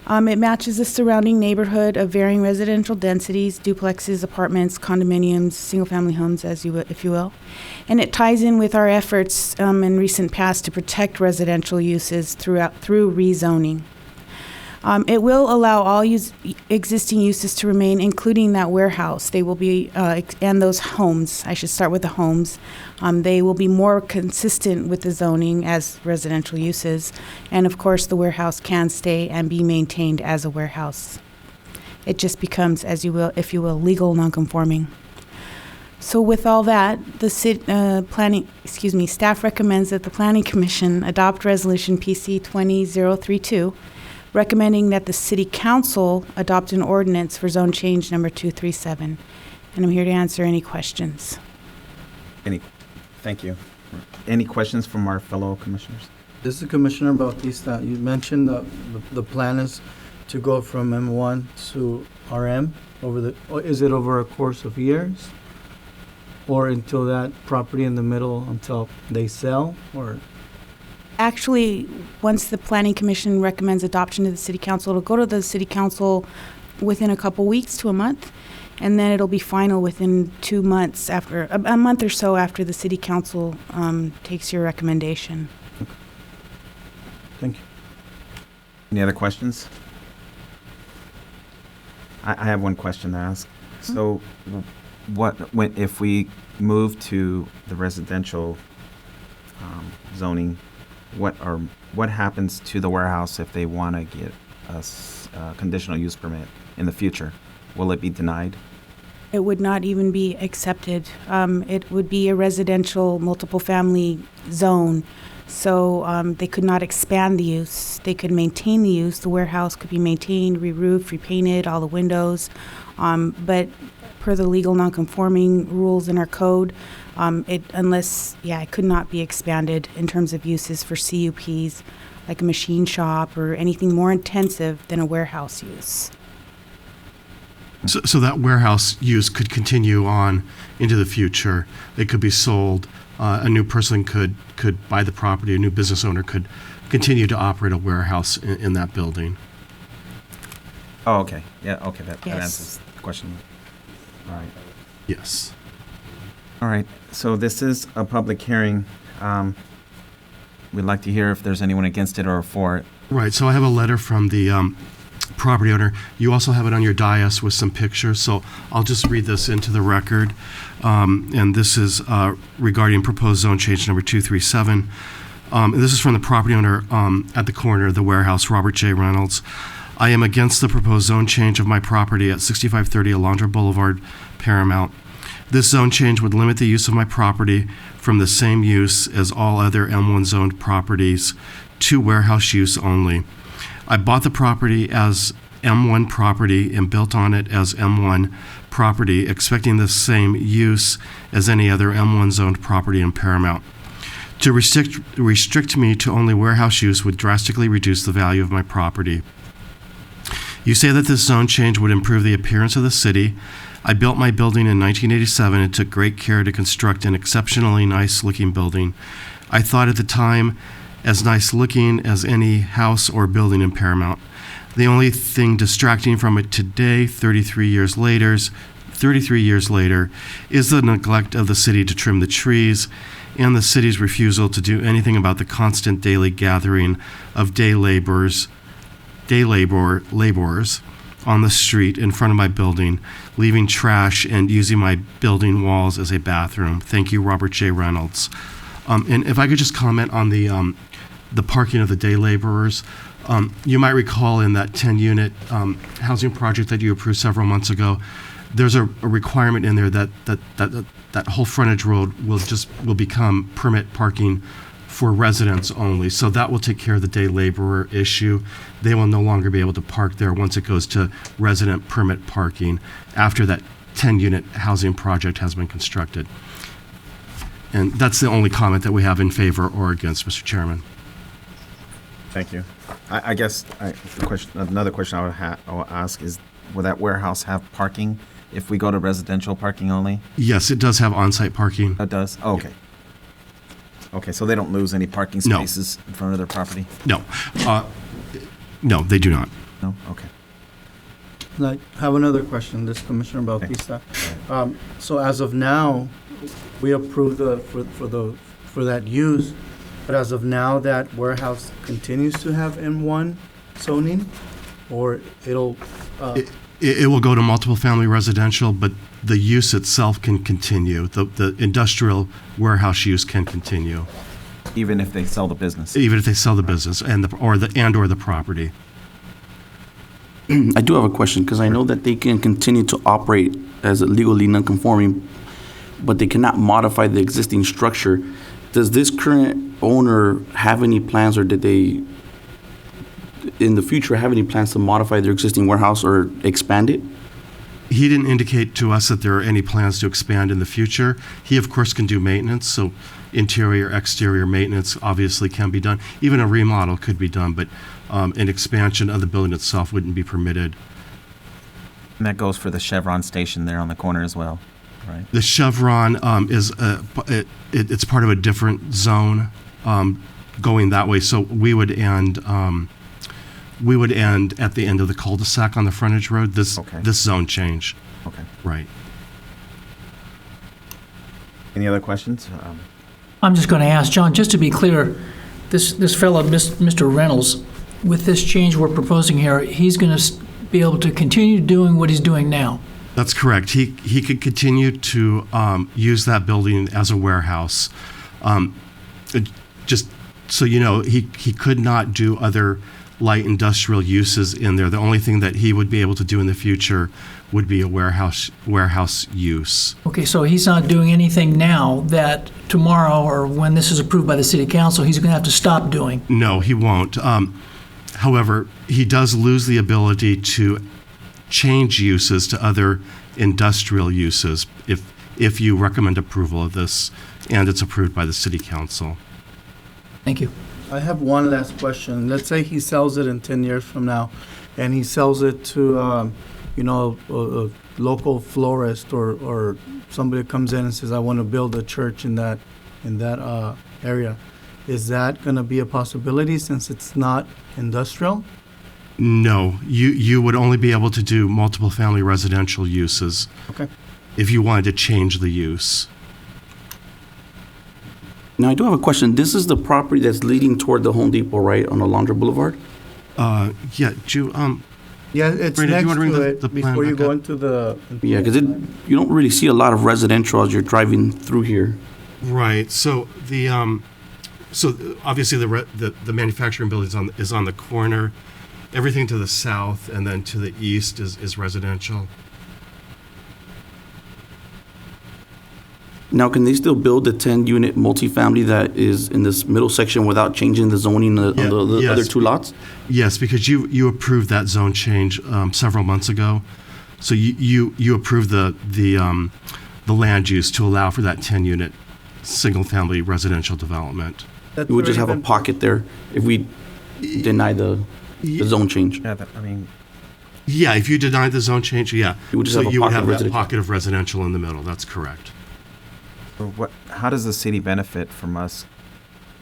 It matches the surrounding neighborhood of varying residential densities, duplexes, apartments, condominiums, single-family homes, if you will. And it ties in with our efforts in recent past to protect residential uses through rezoning. It will allow all existing uses to remain, including that warehouse. They will be, and those homes, I should start with the homes. They will be more consistent with the zoning as residential uses. And of course, the warehouse can stay and be maintained as a warehouse. It just becomes, if you will, legal nonconforming. So with all that, the staff recommends that the Planning Commission adopt Resolution PC 20032, recommending that the City Council adopt an ordinance for zone change number 237. And I'm here to answer any questions. Thank you. Any questions from our fellow commissioners? This is Commissioner Bautista. You mentioned the plan is to go from M1 to RM is it over a course of years? Or until that property in the middle, until they sell, or? Actually, once the Planning Commission recommends adoption to the City Council, it'll go to the City Council within a couple weeks to a month, and then it'll be final within 2 months after, a month or so after the City Council takes your recommendation. Thank you. Any other questions? I have one question to ask. So, if we move to the residential zoning, what happens to the warehouse if they want to get a conditional use permit in the future? Will it be denied? It would not even be accepted. It would be a residential, multiple family zone. So they could not expand the use. They could maintain the use. The warehouse could be maintained, re-roofed, repainted, all the windows. But per the legal nonconforming rules in our code, it could not be expanded in terms of uses for CUPs, like a machine shop or anything more intensive than a warehouse use. So that warehouse use could continue on into the future. It could be sold. A new person could buy the property. A new business owner could continue to operate a warehouse in that building. Oh, okay. Yeah, okay. That Yes. answers the question. All right. Yes. All right. So this is a public hearing. We'd like to hear if there's anyone against it or for it. Right. So I have a letter from the property owner. You also have it on your dais with some pictures. So I'll just read this into the record. And this is regarding proposed zone change number 237. This is from the property owner at the corner of the warehouse, Robert J. Reynolds. I am against the proposed zone change of my property at 6530 Alondra Boulevard, Paramount. This zone change would limit the use of my property from the same use as all other M1 zoned properties to warehouse use only. I bought the property as M1 property and built on it as M1 property, expecting the same use as any other M1 zoned property in Paramount. To restrict me to only warehouse use would drastically reduce the value of my property. You say that this zone change would improve the appearance of the city. I built my building in 1987 and took great care to construct an exceptionally nice-looking building. I thought at the time as nice-looking as any house or building in Paramount. The only thing distracting from it today, 33 years later, is the neglect of the city to trim the trees and the city's refusal to do anything about the constant daily gathering of day laborers on the street in front of my building, leaving trash and using my building walls as a bathroom. Thank you, Robert J. Reynolds. And if I could just comment on the parking of the day laborers. You might recall in that 10-unit housing project that you approved several months ago, there's a requirement in there that whole frontage road will become permit parking for residents only. So that will take care of the day laborer issue. They will no longer be able to park there once it goes to resident permit parking after that 10-unit housing project has been constructed. And that's the only comment that we have in favor or against, Mr. Chairman. Thank you. I guess another question I will ask is, will that warehouse have parking if we go to residential parking only? Yes, it does have on-site parking. It does? Oh, okay. Okay, so they don't lose any parking No. spaces in front of their property? No. No, they do not. No? Okay. I have another question, this Commissioner Bautista. So as of now, we approved for that use, but as of now, that warehouse continues to have M1 zoning, or it'll, It will go to multiple family residential, but the use itself can continue. The industrial warehouse use can continue, Even if they sell the business? even if they sell the business or the property. I do have a question, because I know that they can continue to operate as a legally non-conforming, but they cannot modify the existing structure. Does this current owner have any plans, or did they, in the future, have any plans to modify their existing warehouse or expand it? He didn't indicate to us that there are any plans to expand in the future. He, of course, can do maintenance, so interior, exterior maintenance obviously can be done. Even a remodel could be done, but an expansion of the building itself wouldn't be permitted. And that goes for the Chevron station there on the corner as well, right? The Chevron is it's part of a different zone. going that way. So we would end at the end of the cul-de-sac on the frontage road, Okay. this zone change, Okay. right. Any other questions? I'm just going to ask, John, just to be clear, this fellow, Mr. Reynolds, with this change we're proposing here, he's going to be able to continue doing what he's doing now? That's correct. He could continue to use that building as a warehouse. Just so you know, he could not do other light industrial uses in there. The only thing that he would be able to do in the future would be a warehouse use. Okay, so he's not doing anything now that tomorrow or when this is approved by the city council, he's going to have to stop doing? No, he won't. However, he does lose the ability to change uses to other industrial uses if you recommend approval of this and it's approved by the city council. Thank you. I have one last question. Let's say he sells it in 10 years from now, and he sells it to, a local florist or somebody comes in and says, I want to build a church in that area. Is that going to be a possibility since it's not industrial? No, you would only be able to do multiple family residential uses. Okay. If you wanted to change the use. Now, I do have a question. This is the property that's leading toward the Home Depot, right, on Alondra Boulevard? Yeah, Yeah, it's Brandon, do you next wanna bring to the it plan before you back go up? into the. Yeah, because you don't really see a lot of residential as you're driving through here. right. So obviously the manufacturing building is on the corner. Everything to the south and then to the east is residential. Now, can they still build the 10-unit multifamily that is in this middle section without changing the zoning on the yes. other two lots? Yes, because you approved that zone change several months ago. So you approved the land use to allow for that 10-unit single-family residential development. We would just have a pocket there if we deny the zone change. Yeah, Yeah, if you deny the zone change, yeah. You would just So have a you would pocket have of that residential. pocket of residential in the middle. That's correct. how does the city benefit from us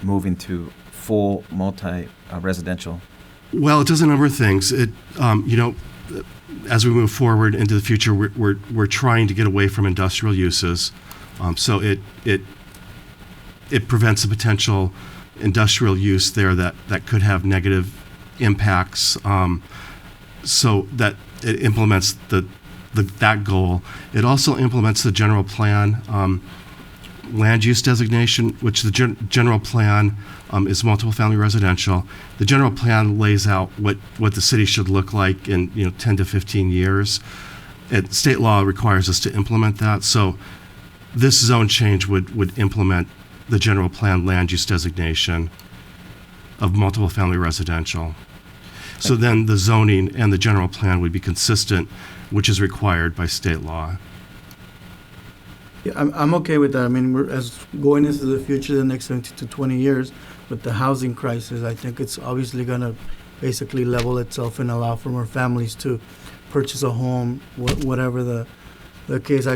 moving to full multi-residential? Well, it does a number of things. As we move forward into the future, we're trying to get away from industrial uses. So it prevents the potential industrial use there that could have negative impacts. So that it implements that goal. It also implements the general plan land use designation, which the general plan is multiple family residential. The general plan lays out what the city should look like in 10 to 15 years. State law requires us to implement that. So this zone change would implement the general plan land use designation of multiple family residential. So then the zoning and the general plan would be consistent, which is required by state law. Yeah, I'm okay with that. I mean, we're going into the future, the next 17 to 20 years, with the housing crisis, I think it's obviously going to basically level itself and allow for more families to purchase a home, whatever the case.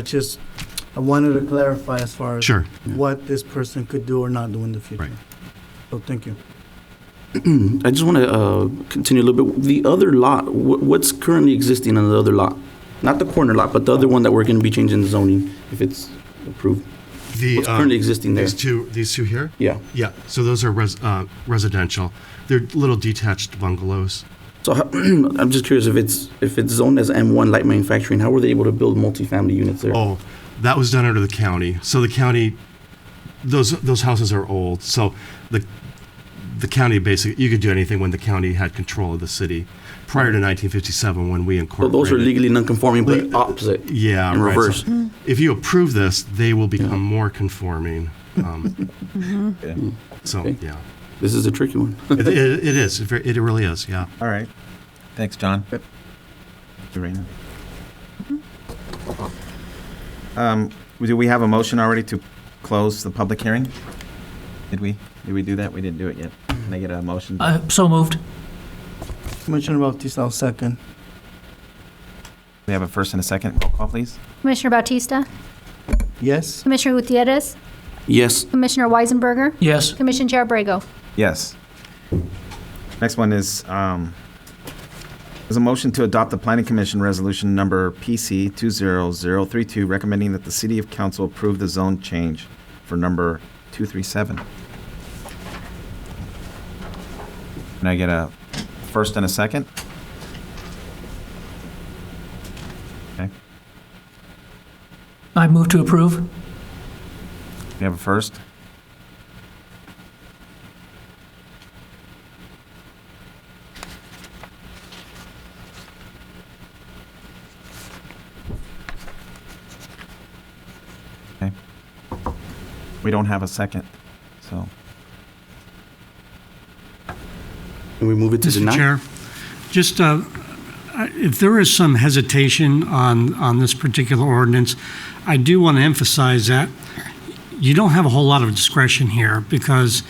I wanted to clarify as far as Sure. what this person could do or not do in the future. Right. So thank you. I just want to continue a little bit. The other lot, what's currently existing on the other lot? Not the corner lot, but the other one that we're going to be changing the zoning if it's approved. What's currently existing there? These two here? Yeah. Yeah, so those are residential. They're little detached bungalows. So I'm just curious if it's zoned as M1 light manufacturing, how were they able to build multifamily units there? Oh, that was done under the county. So the county, those houses are old. So the county basically, you could do anything when the county had control of the city. Prior to 1957, when we So incorporated. those are legally non-conforming, but opposite. Yeah, in right. reverse. So if you approve this, they will become more conforming. Yeah. So, Okay. yeah. This is a tricky one. It is. It really is, yeah. All right. Thanks, John. Serena. Do we have a motion already to close the public hearing? Did we do that? We didn't do it yet. Can I get a motion? So moved. Commissioner Bautista, I'll second. We have a first and a second. Roll call, please. Commissioner Bautista? Yes? Commissioner Gutierrez? Yes. Commissioner Weisenberger? Yes. Commission Chair Abrego? Yes. Next one is a motion to adopt the Planning Commission Resolution Number PC 20032, recommending that the City of Council approve the zone change for number 237. Can I get a first and a second? Okay. I move to approve. We have a first. Okay. We don't have a second, so. Can we move it to Mr. deny? Chair, just if there is some hesitation on this particular ordinance, I do want to emphasize that you don't have a whole lot of discretion here because,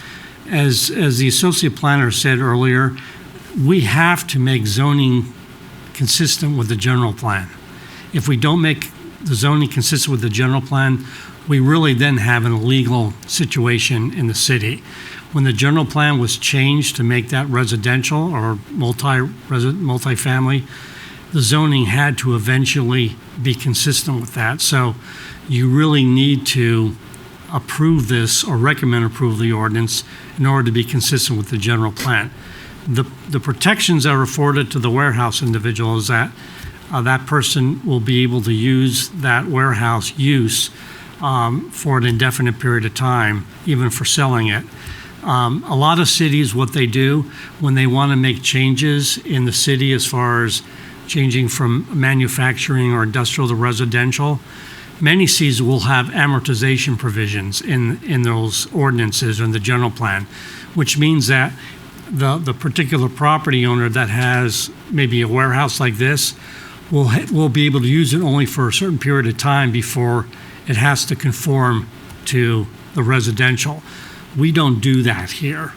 as the associate planner said earlier, we have to make zoning consistent with the general plan. If we don't make the zoning consistent with the general plan, we really then have an illegal situation in the city. When the general plan was changed to make that residential or multifamily, the zoning had to eventually be consistent with that. So you really need to approve this or recommend approval of the ordinance in order to be consistent with the general plan. The protections that are afforded to the warehouse individual is that that person will be able to use that warehouse use for an indefinite period of time, even for selling it. A lot of cities, what they do when they want to make changes in the city as far as changing from manufacturing or industrial to residential, many cities will have amortization provisions in those ordinances or in the general plan, which means that the particular property owner that has maybe a warehouse like this will be able to use it only for a certain period of time before it has to conform to the residential. We don't do that here.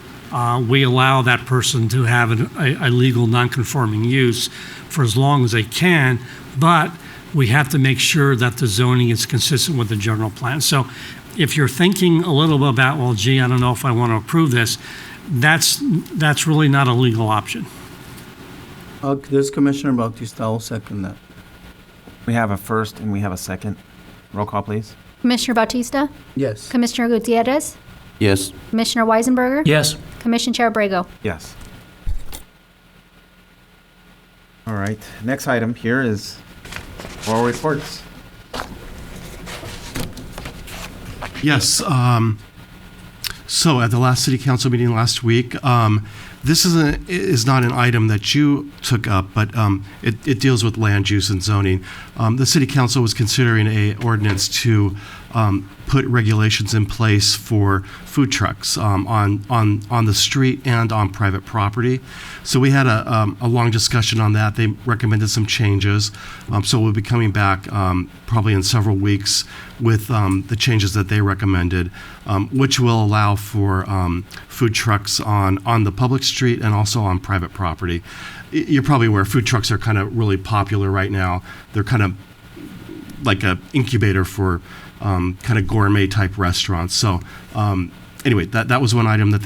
We allow that person to have a legal non-conforming use for as long as they can, but we have to make sure that the zoning is consistent with the general plan. So if you're thinking a little bit about, well, gee, I don't know if I want to approve this, that's really not a legal option. This Commissioner Bautista, I'll second that. We have a first and we have a second. Roll call, please. Commissioner Bautista? Yes. Commissioner Gutierrez? Yes. Commissioner Weisenberger? Yes. Commission Chair Abrego? Yes. All right, next item here is oral reports. Yes. So at the last city council meeting last week, this is not an item that you took up, but it deals with land use and zoning. The city council was considering a ordinance to put regulations in place for food trucks on the street and on private property. So we had a long discussion on that. They recommended some changes. So we'll be coming back probably in several weeks with the changes that they recommended, which will allow for food trucks on the public street and also on private property. You're probably aware food trucks are kind of really popular right now. They're kind of like an incubator for kind of gourmet type restaurants. So anyway, that was one item that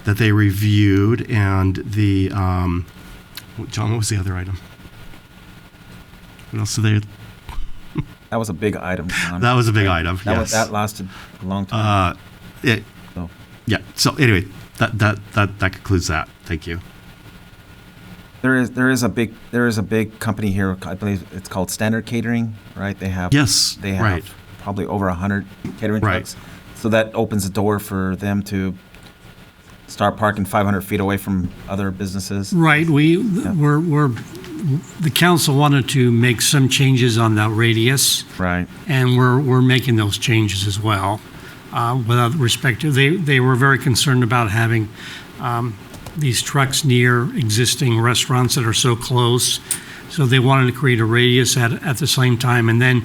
they reviewed, and the John, what was the other item? What else did they? That was a big item, John. That was a big item. Yes. That lasted a long time. So. Yeah. So anyway, that concludes that. Thank you. There is a big company here. I believe it's called Standard Catering, right? They have right. probably over 100 catering Right. trucks. So that opens the door for them to start parking 500 feet away from other businesses. Right. The council wanted to make some changes on that radius, Right. and we're making those changes as well. Without respect to, they were very concerned about having these trucks near existing restaurants that are so close. So they wanted to create a radius at the same time, and then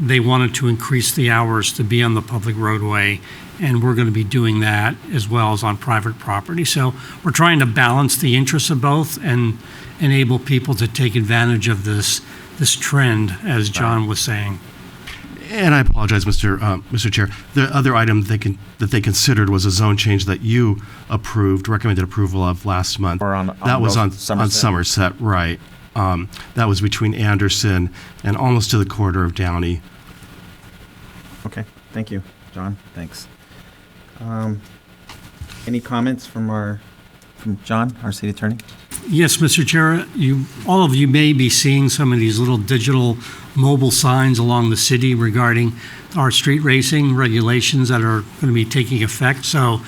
they wanted to increase the hours to be on the public roadway, and we're going to be doing that as well as on private property. So we're trying to balance the interests of both and enable people to take advantage of this trend, as John was saying. And I apologize, Mr. Chair. The other item that they considered was a zone change that you recommended approval of last month. Or on That was on Somerset. Somerset, right. That was between Anderson and almost to the corner of Downey. Okay, thank you, John, thanks. Any comments from John, our city attorney? Yes, Mr. Chair, all of you may be seeing some of these little digital mobile signs along the city regarding our street racing regulations that are going to be taking effect. So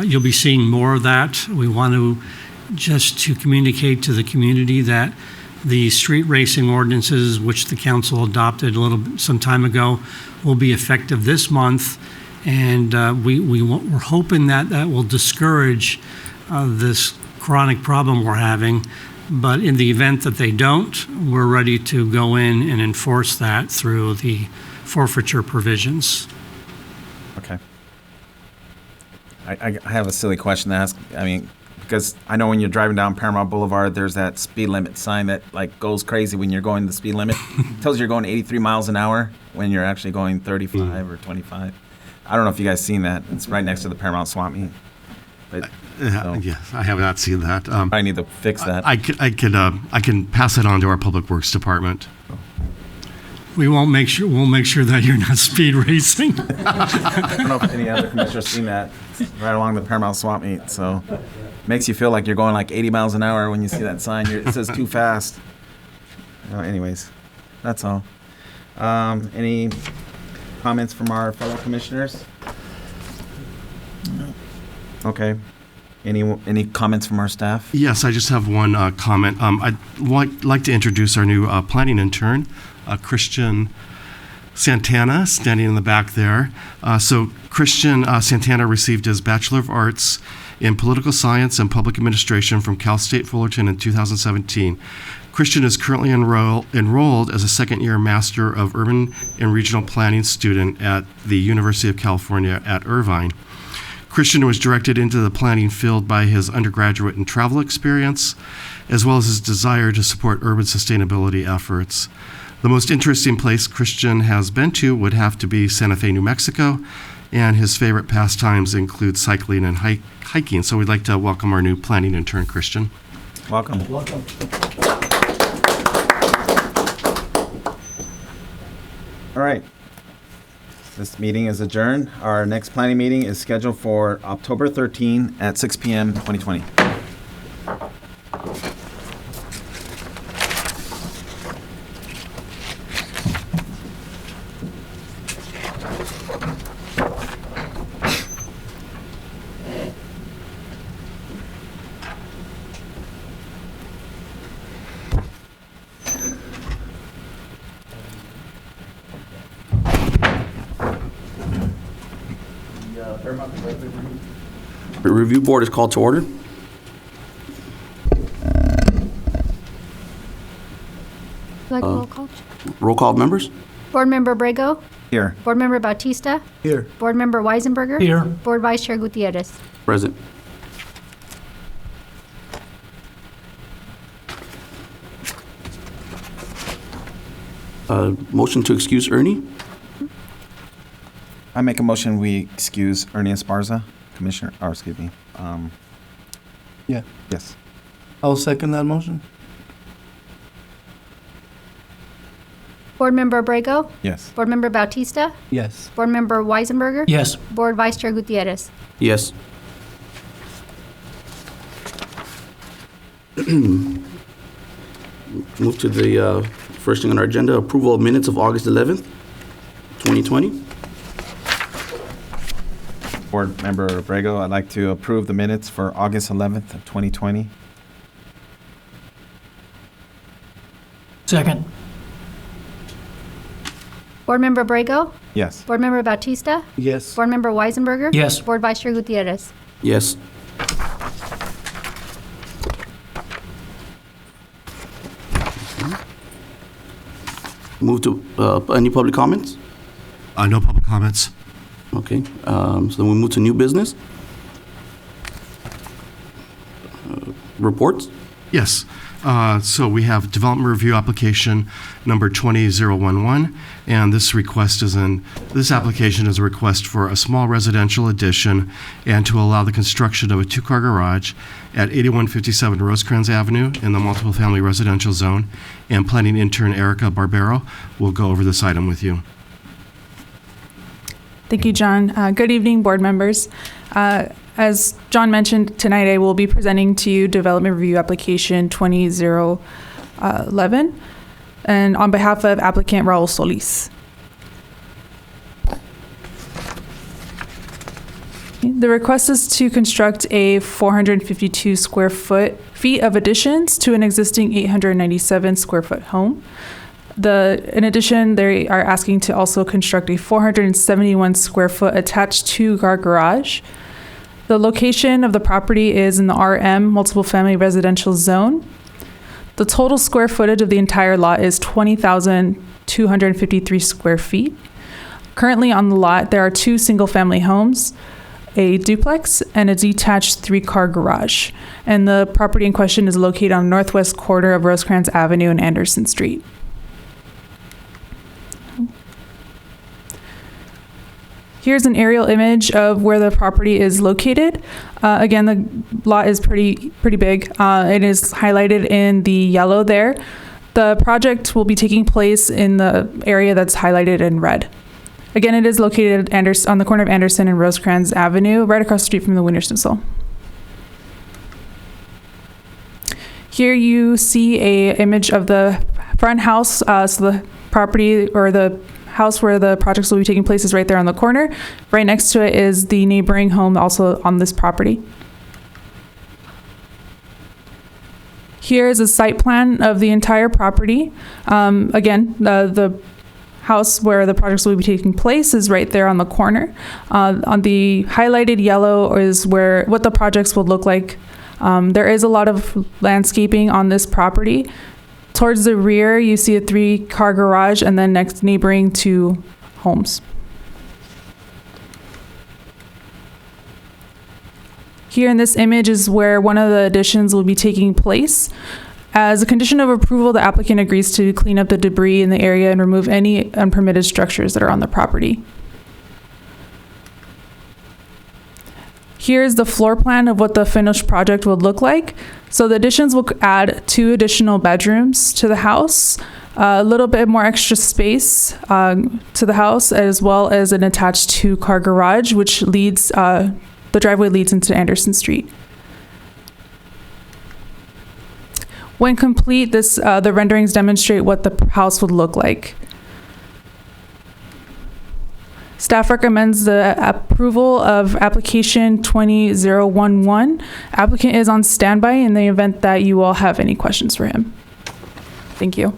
you'll be seeing more of that. We want to communicate to the community that the street racing ordinances, which the council adopted some time ago, will be effective this month. And we're hoping that will discourage this chronic problem we're having, but in the event that they don't, we're ready to go in and enforce that through the forfeiture provisions. Okay. I have a silly question to ask. I mean, because I know when you're driving down Paramount Boulevard, there's that speed limit sign that like goes crazy when you're going the speed limit. It tells you you're going 83 miles an hour when you're actually going 35 or 25. I don't know if you guys seen that. It's right next to the Paramount swap meet. But, so, Yes, I have not seen that. I need to fix that. I can pass it on to our Public Works Department. We'll make sure that you're not speed racing. I don't know if any other commissioners seen that. It's right along the Paramount swap meet. So makes you feel like you're going like 80 miles an hour when you see that sign. It says too fast. Anyways, that's all. Any comments from our fellow commissioners? Okay. Any comments from our staff? Yes, I just have one comment. I'd like to introduce our new planning intern, Christian Santana, standing in the back there. So Christian Santana received his Bachelor of Arts in Political Science and Public Administration from Cal State Fullerton in 2017. Christian is currently enrolled as a second-year Master of Urban and Regional Planning student at the University of California at Irvine. Christian was directed into the planning field by his undergraduate and travel experience, as well as his desire to support urban sustainability efforts. The most interesting place Christian has been to would have to be Santa Fe, New Mexico, and his favorite pastimes include cycling and hiking. So we'd like to welcome our new planning intern, Christian. Welcome. All right. This meeting is adjourned. Our next planning meeting is scheduled for October 13 at 6 p.m. 2020. The review board is called to order. Would you like a roll call? Roll call members. Board Member Brego? Here. Board Member Bautista? Here. Board Member Weisenberger? Here. Board Vice Chair Gutierrez? Present. Motion to excuse Ernie. I make a motion we excuse Ernie Esparza, Commissioner, or excuse me. Yeah. Yes. I'll second that motion. Board Member Brego? Yes. Board Member Bautista? Yes. Board Member Weisenberger? Yes. Board Vice Chair Gutierrez? Yes. Move to the first thing on our agenda, approval of minutes of August 11th, 2020. Board Member Brego, I'd like to approve the minutes for August 11th of 2020. Second. Board Member Brego? Yes. Board Member Bautista? Yes. Board Member Weisenberger? Yes. Board Vice Chair Gutierrez? Yes. Move to any public comments? No public comments. Okay, so then we move to new business. Reports? Yes. So we have development review application number 20011, and this application is a request for a small residential addition and to allow the construction of a two-car garage at 8157 Rosecrans Avenue in the multiple family residential zone. And planning intern Erica Barbero will go over this item with you. Thank you, John. Good evening, board members. As John mentioned, tonight I will be presenting to you Development Review Application 20011, and on behalf of applicant Raul Solis. The request is to construct a 452 square feet of additions to an existing 897 square foot home. In addition, they are asking to also construct a 471 square foot attached two-car garage. The location of the property is in the RM, multiple family residential zone. The total square footage of the entire lot is 20,253 square feet. Currently on the lot, there are two single-family homes, a duplex, and a detached three-car garage. And the property in question is located on the northwest corner of Rosecrans Avenue and Anderson Street. Here's an aerial image of where the property is located. Again, the lot is pretty big. It is highlighted in the yellow there. The project will be taking place in the area that's highlighted in red. Again, it is located on the corner of Anderson and Rosecrans Avenue, right across the street from the Wiener Schnitzel. Here you see an image of the front house. So the property or the house where the projects will be taking place is right there on the corner. Right next to it is the neighboring home also on this property. Here is a site plan of the entire property. Again, the house where the projects will be taking place is right there on the corner. On the highlighted yellow is what the projects will look like. There is a lot of landscaping on this property. Towards the rear, you see a three-car garage and then next neighboring two homes. Here in this image is where one of the additions will be taking place. As a condition of approval, the applicant agrees to clean up the debris in the area and remove any unpermitted structures that are on the property. Here's the floor plan of what the finished project would look like. So the additions will add 2 additional bedrooms to the house, a little bit more extra space to the house, as well as an attached 2-car garage, which leads, the driveway leads into Anderson Street. When complete, the renderings demonstrate what the house would look like. Staff recommends the approval of application 20011. Applicant is on standby in the event that you all have any questions for him. Thank you.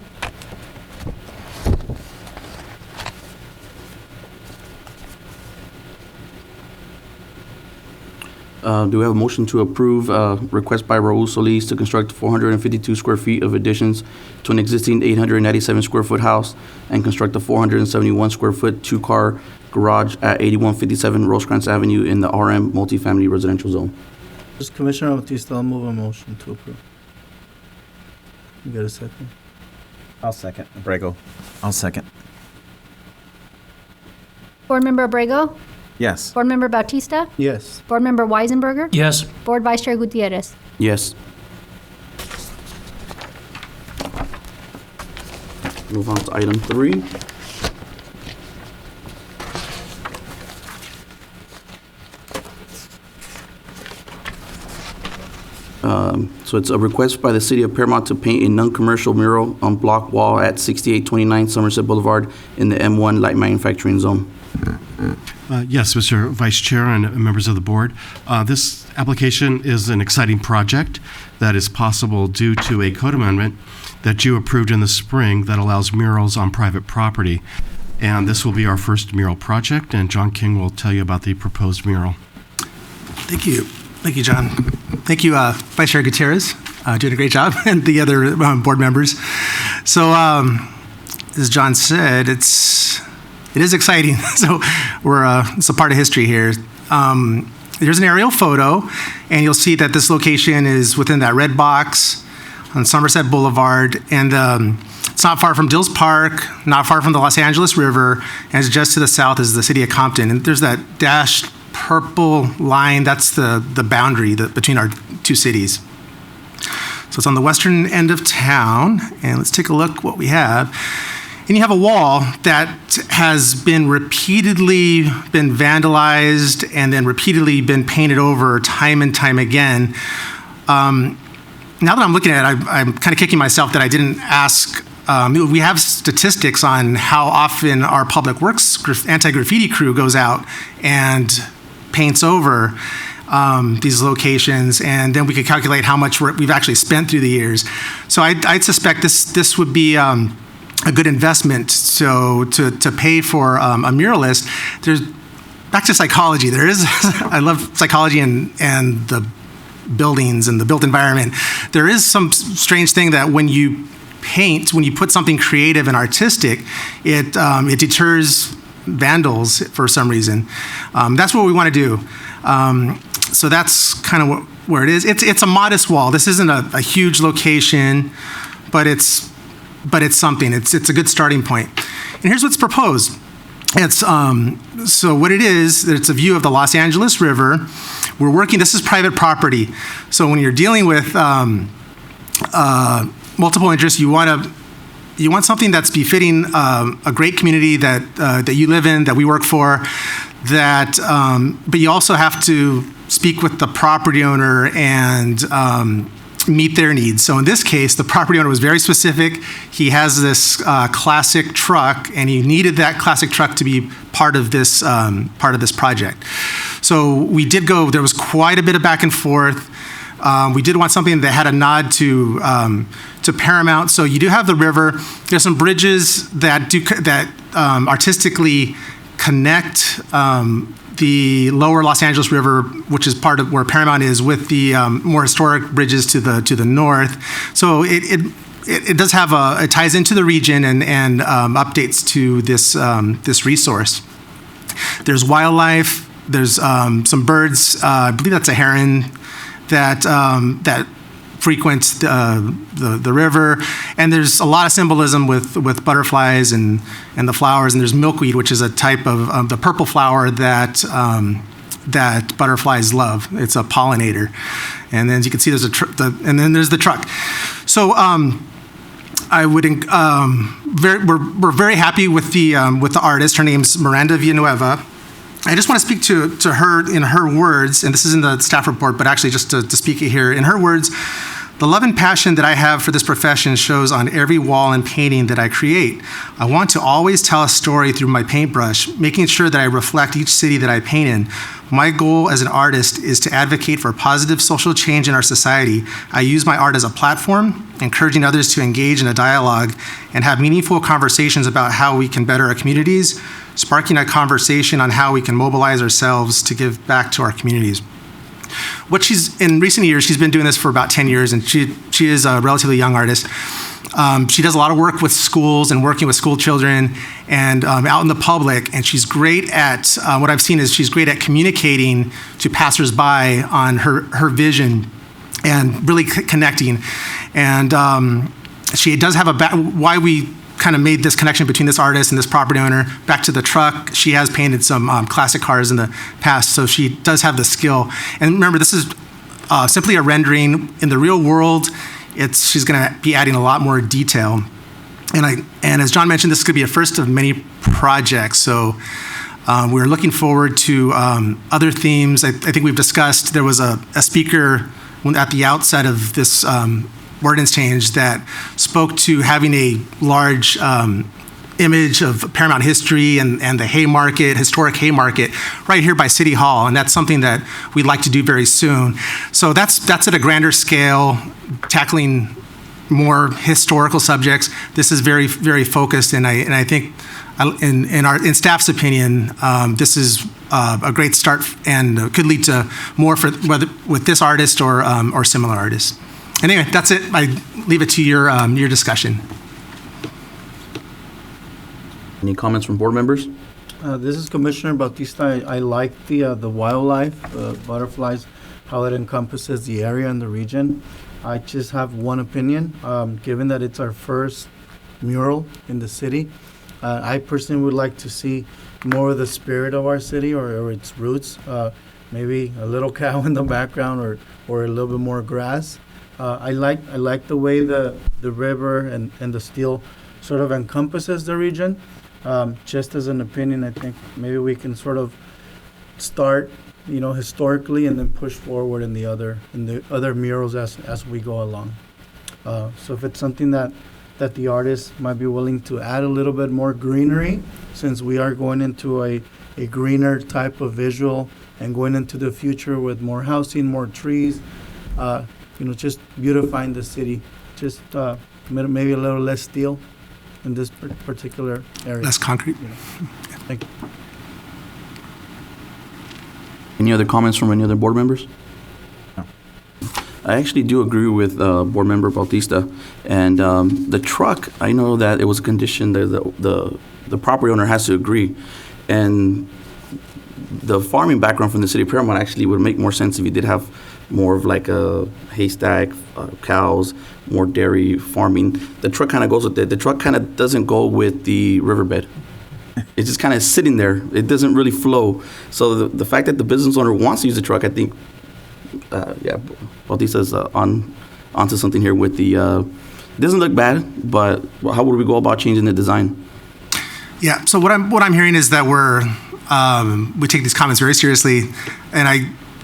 Do we have a motion to approve request by Raul Solis to construct 452 square feet of additions to an existing 897 square foot house and construct a 471 square foot 2-car garage at 8157 Rosecrans Avenue in the RM multifamily residential zone? Just Commissioner Bautista, I'll move a motion to approve. You got a second? I'll second. Abrego. I'll second. Board Member Abrego? Yes. Board Member Bautista? Yes. Board Member Weisenberger? Yes. Board Vice Chair Gutierrez? Yes. Move on to item 3. So it's a request by the City of Paramount to paint a non-commercial mural on block wall at 6829 Somerset Boulevard in the M1 light manufacturing zone. Yes, Mr. Vice Chair and members of the board. This application is an exciting project that is possible due to a code amendment that you approved in the spring that allows murals on private property. And this will be our first mural project, and John King will tell you about the proposed mural. Thank you. Thank you, John. Thank you, Vice Chair Gutierrez, doing a great job, and the other board members. So, as John said, it is exciting. So, it's a part of history here. There's an aerial photo, and you'll see that this location is within that red box. on Somerset Boulevard, and it's not far from Dills Park, not far from the Los Angeles River, and it's just to the south is the city of Compton. And there's that dashed purple line, that's the boundary between our two cities. So it's on the western end of town, and let's take a look what we have. And you have a wall that has been repeatedly been vandalized and then repeatedly been painted over time and time again. Now that I'm looking at it, I'm kind of kicking myself that I didn't ask. We have statistics on how often our public works anti-graffiti crew goes out and paints over these locations, and then we could calculate how much we've actually spent through the years. So I'd suspect this would be a good investment. So to pay for a muralist, there's back to psychology. There is I love psychology and the buildings and the built environment. There is some strange thing that when you paint, when you put something creative and artistic, it deters vandals for some reason. That's what we want to do. So that's kind of where it is. It's a modest wall. This isn't a huge location, but it's something. It's a good starting point. And here's what's proposed. It's so what it is, it's a view of the Los Angeles River. We're working, this is private property. So when you're dealing with multiple interests, you want something that's befitting a great community that you live in, that we work for, that, but you also have to speak with the property owner and meet their needs. So in this case, the property owner was very specific. He has this classic truck, and he needed that classic truck to be part of this project. So we did go. There was quite a bit of back and forth. We did want something that had a nod to Paramount. So you do have the river. There's some bridges that artistically connect the lower Los Angeles River, which is part of where Paramount is, with the more historic bridges to the north. So it does have it ties into the region and updates to this resource. There's wildlife. There's some birds. I believe that's a heron that frequents the river, and there's a lot of symbolism with butterflies and the flowers, and there's milkweed, which is a type of the purple flower that butterflies love. It's a pollinator, and then as you can see, there's and then there's the truck. So I would we're very happy with the artist. Her name's Miranda Villanueva. I just want to speak to her in her words, and this is in the staff report, but actually just to speak it here. In her words, the love and passion that I have for this profession shows on every wall and painting that I create. I want to always tell a story through my paintbrush, making sure that I reflect each city that I paint in. My goal as an artist is to advocate for positive social change in our society. I use my art as a platform, encouraging others to engage in a dialogue and have meaningful conversations about how we can better our communities, sparking a conversation on how we can mobilize ourselves to give back to our communities. In recent years, she's been doing this for about 10 years, and she is a relatively young artist. She does a lot of work with schools and working with school children and out in the public, and she's great at, what I've seen is she's great at communicating to passersby on her vision and really connecting. And she does have why we kind of made this connection between this artist and this property owner. Back to the truck, she has painted some classic cars in the past, so she does have the skill. And remember, this is simply a rendering. In the real world, she's going to be adding a lot more detail. And as John mentioned, this could be a first of many projects. So we're looking forward to other themes. I think we've discussed, there was a speaker at the outset of this ordinance change that spoke to having a large image of Paramount history and the Haymarket, historic Haymarket, right here by City Hall, and that's something that we'd like to do very soon. So that's at a grander scale, tackling more historical subjects. This is very, very focused, and I think in staff's opinion, this is a great start and could lead to more for whether with this artist or similar artists. Anyway, that's it. I leave it to your discussion. Any comments from board members? This is Commissioner Bautista. I like the wildlife, the butterflies, how it encompasses the area and the region. I just have one opinion. Given that it's our first mural in the city, I personally would like to see more of the spirit of our city or its roots. Maybe a little cow in the background or a little bit more grass. I like the way the river and the steel sort of encompasses the region. Just as an opinion, I think maybe we can sort of start, historically, and then push forward in the other murals as we go along. So if it's something that the artist might be willing to add a little bit more greenery, since we are going into a greener type of visual and going into the future with more housing, more trees, just beautifying the city. Just maybe a little less steel in this particular area. Less concrete. Thank you. Any other comments from any other board members? No. I actually do agree with Board Member Bautista. And the truck, I know that it was a condition that the property owner has to agree. And the farming background from the city of Paramount actually would make more sense if you did have more of like a haystack, cows, more dairy farming. The truck kind of goes with it. The truck kind of doesn't go with the riverbed. It's just kind of sitting there. It doesn't really flow. So the fact that the business owner wants to use the truck, I think, Bautista's onto something here with the, it doesn't look bad, but how would we go about changing the design? Yeah, so what I'm hearing is that we take these comments very seriously, and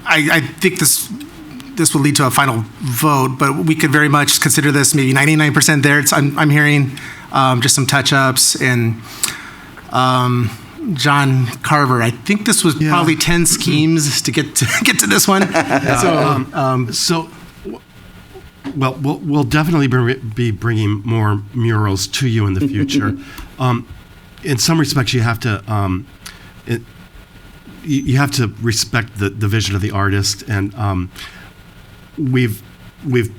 I think this will lead to a final vote, but we could very much consider this maybe 99% there. I'm hearing just some touch-ups, and John Carver, I think this was probably 10 schemes to get to this one. Well, we'll definitely be bringing more murals to you in the future. In some respects, you have to you have to respect the vision of the artist, and we've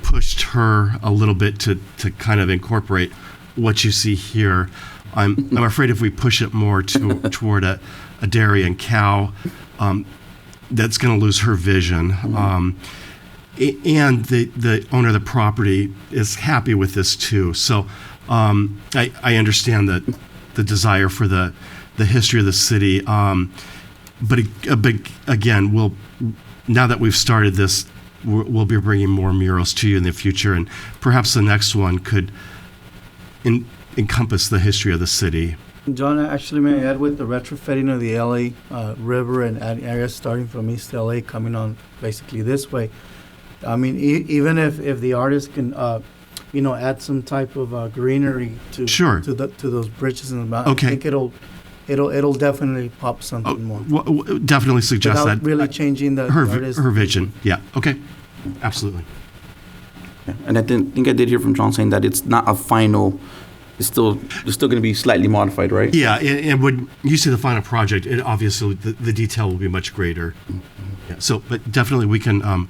pushed her a little bit to kind of incorporate what you see here. I'm afraid if we push it more toward a dairy and cow, that's going to lose her vision. And the owner of the property is happy with this too. So I understand the desire for the history of the city. But again, now that we've started this, we'll be bringing more murals to you in the future, and perhaps the next one could encompass the history of the city. John, actually, may I add, with the retrofitting of the LA river and areas starting from East LA coming on basically this way, I mean, even if the artist can, add some type of greenery to those bridges in the mountain, okay. I think it'll definitely pop something more. Definitely suggest without that. really changing the artist. Her vision. Yeah. Okay. Absolutely. Yeah. And I think I did hear from John saying that it's not a final. It's still going to be slightly modified, right? Yeah, and when you see the final project, it obviously the detail will be much greater. Mm-hmm. Yeah, so, but definitely we can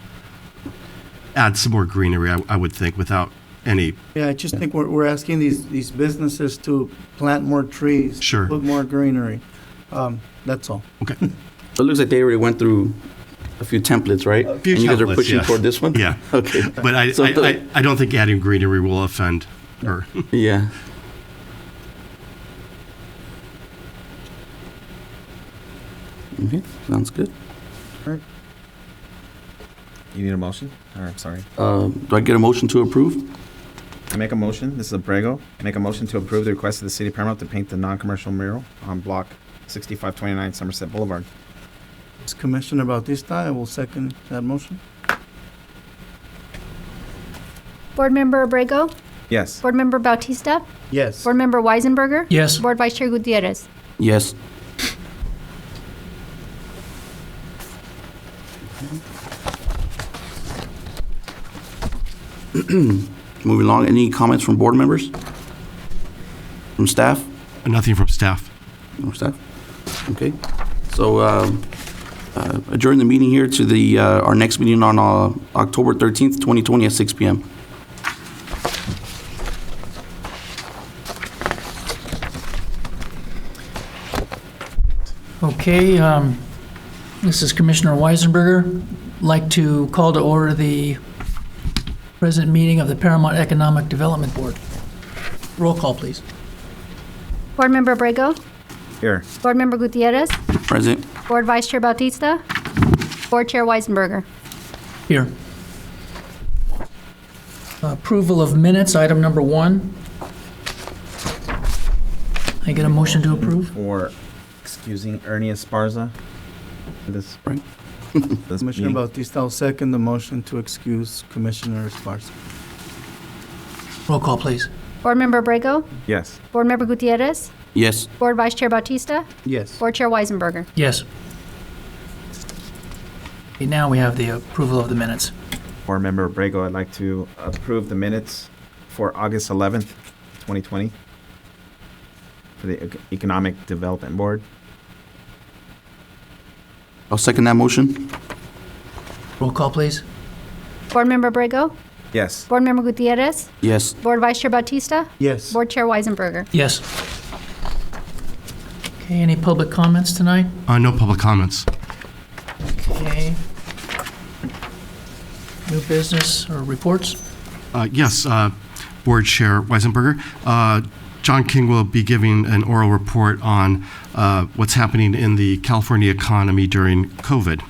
add some more greenery, I would think, without any. Yeah, I just think we're asking these businesses to plant more trees, Sure. put more greenery. That's all. Okay. So it looks like they already went through a few templates, right? A few and you guys are templates, pushing yes. toward this one? Yeah. Okay. But I don't think adding greenery will offend her. Yeah. Okay, sounds good. You need a motion? Or, I'm sorry. Do I get a motion to approve? I make a motion. This is Abrego. Make a motion to approve the request of the City of Paramount to paint the non-commercial mural on Block 6529 Somerset Boulevard. It's Commissioner Bautista. I will second that motion. Board Member Abrego? Yes. Board Member Bautista? Yes. Board Member Weisenberger? Yes. Board Vice Chair Gutierrez? Yes. Moving along, any comments from board members? From staff? Nothing from staff. No staff? Okay. So adjourn the meeting here to the our next meeting on October 13th, 2020 at 6 p.m. Okay, this is Commissioner Weisenberger. Like to call to order the present meeting of the Paramount Economic Development Board. Roll call, please. Board Member Abrego? Here. Board Member Gutierrez? Present. Board Vice Chair Bautista? Board Chair Weisenberger? Here. Approval of minutes, item number 1. I get a motion to approve? For excusing Ernie Esparza. This, Right. this Commissioner meeting. Bautista, I'll second the motion to excuse Commissioner Esparza. Roll call, please. Board Member Abrego? Yes. Board Member Gutierrez? Yes. Board Vice Chair Bautista? Yes. Board Chair Weisenberger? Yes. Okay, now we have the approval of the minutes. Board Member Abrego, I'd like to approve the minutes for August 11th, 2020 for the Economic Development Board. I'll second that motion. Roll call, please. Board Member Abrego? Yes. Board Member Gutierrez? Yes. Board Vice Chair Bautista? Yes. Board Chair Weisenberger? Yes. Okay, any public comments tonight? No public comments. Okay. New business or reports? Yes, Board Chair Weisenberger. John King will be giving an oral report on what's happening in the California economy during COVID.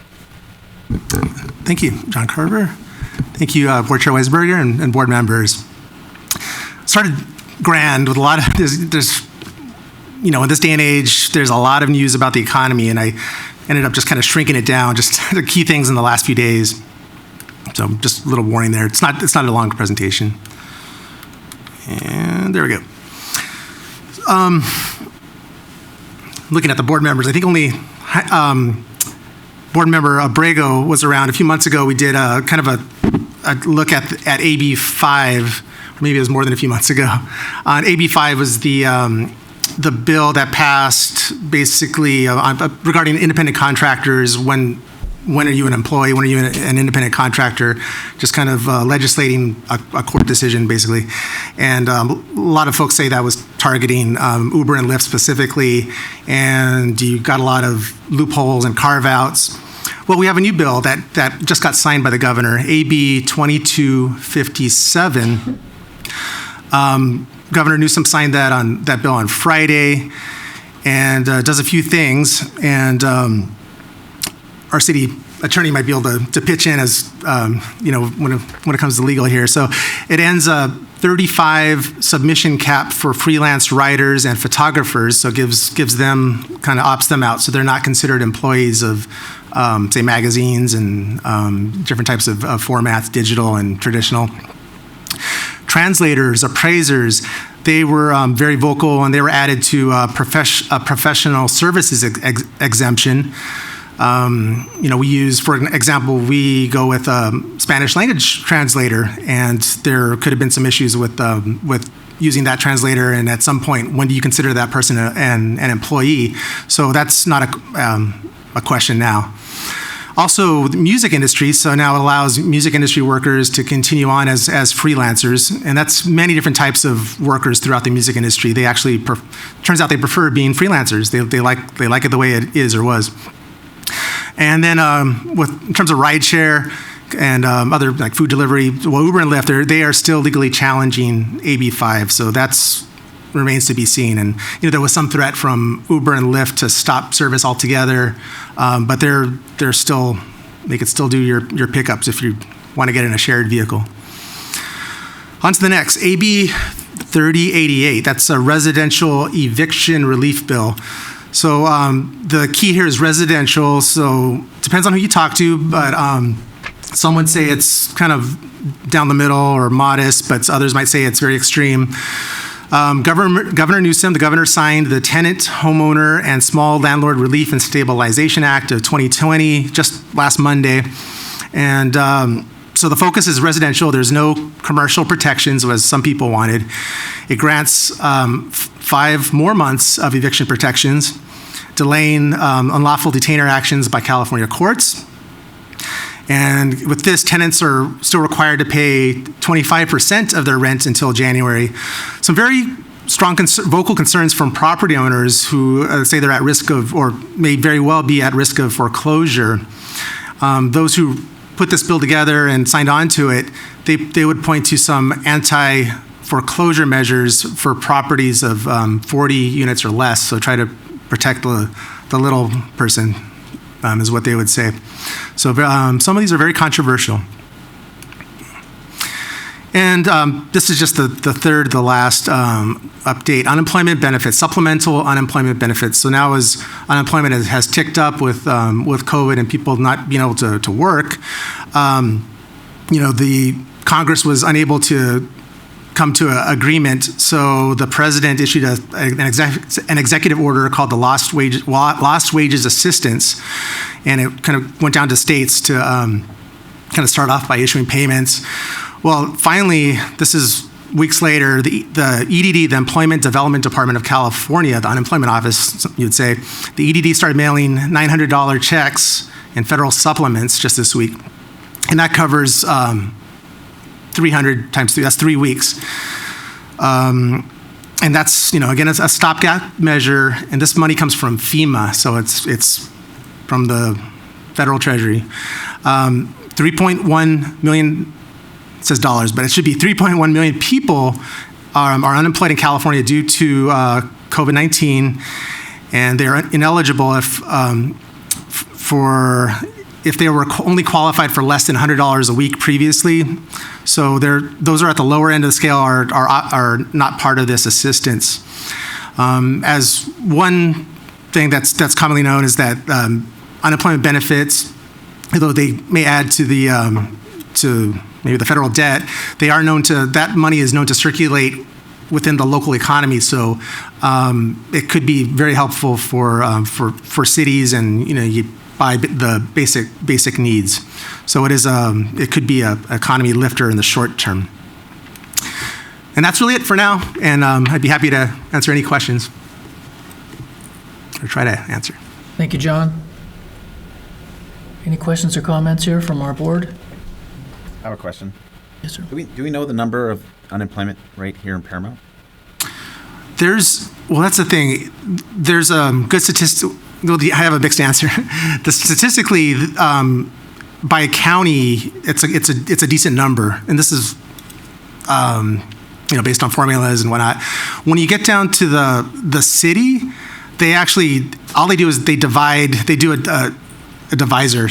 Thank you, John Carver. Thank you, Board Chair Weisberger and board members. Started grand with a lot of, there's, you know, in this day and age, there's a lot of news about the economy, and I ended up just kind of shrinking it down, just the key things in the last few days. So just a little warning there. It's not a long presentation. And there we go. Looking at the board members, I think only Board Member Abrego was around. A few months ago, we did a kind of a look at AB 5, or maybe it was more than a few months ago. AB 5 was the bill that passed basically regarding independent contractors. When are you an employee? When are you an independent contractor? Just kind of legislating a court decision, basically. And a lot of folks say that was targeting Uber and Lyft specifically, and you got a lot of loopholes and carve-outs. Well, we have a new bill that just got signed by the governor, AB 2257. Governor Newsom signed that bill on Friday, and does a few things. And our city attorney might be able to pitch in as, you know, when it comes to legal here. So it ends a 35 submission cap for freelance writers and photographers. So gives them, kind of opts them out. So they're not considered employees of, say, magazines and different types of formats, digital and traditional. Translators, appraisers, they were very vocal, and they were added to a professional services exemption. You know, we use, for example, we go with a Spanish language translator, and there could have been some issues with using that translator. And at some point, when do you consider that person an employee? So that's not a question now. Also, the music industry, so now it allows music industry workers to continue on as freelancers, and that's many different types of workers throughout the music industry. They actually, turns out they prefer being freelancers. They like it the way it is or was. And then in terms of rideshare and other like food delivery, well, Uber and Lyft, they are still legally challenging AB 5, so that's remains to be seen. And you know, there was some threat from Uber and Lyft to stop service altogether, but they're still, they could still do your pickups if you want to get in a shared vehicle. On to the next, AB 3088. That's a residential eviction relief bill. So the key here is residential, so depends on who you talk to, but some would say it's kind of down the middle or modest, but others might say it's very extreme. Governor Newsom, the governor, signed the Tenant, Homeowner, and Small Landlord Relief and Stabilization Act of 2020 just last Monday. And so the focus is residential. There's no commercial protections, as some people wanted. It grants 5 more months of eviction protections, delaying unlawful detainer actions by California courts. And with this, tenants are still required to pay 25% of their rent until January. Some very strong vocal concerns from property owners who say they're at risk of, or may very well be at risk of foreclosure. Those who put this bill together and signed on to it, they would point to some anti-foreclosure measures for properties of 40 units or less, so try to protect the little person, is what they would say. So some of these are very controversial. And this is just the third, the last update. Unemployment benefits, supplemental unemployment benefits. So now as unemployment has ticked up with COVID and people not being able to work, the Congress was unable to come to an agreement. So the president issued an executive order called the Lost Wages Assistance, and it kind of went down to states to kind of start off by issuing payments. Well, finally, this is weeks later, the EDD, the Employment Development Department of California, the unemployment office, you'd say, the EDD started mailing $900 checks and federal supplements just this week. And that covers 300 times 3, that's 3 weeks. And that's, again, it's a stopgap measure, and this money comes from FEMA, so it's from the federal treasury. 3.1 million, it says dollars, but it should be 3.1 million people are unemployed in California due to COVID-19, and they're ineligible if they were only qualified for less than $100 a week previously. So those are at the lower end of the scale, are not part of this assistance. As one thing that's commonly known is that unemployment benefits, although they may add to maybe the federal debt, that money is known to circulate within the local economy. So it could be very helpful for cities, and you buy the basic needs. So it could be an economy lifter in the short term. And that's really it for now. And I'd be happy to answer any questions or try to answer. Thank you, John. Any questions or comments here from our board? I have a question. Yes, sir. Do we know the number of unemployment rate here in Paramount? That's the thing. There's good statistics. Well, I have a mixed answer. Statistically, by county, it's a decent number, and this is based on formulas and whatnot. When you get down to the city, they actually all they do is they do a divisor.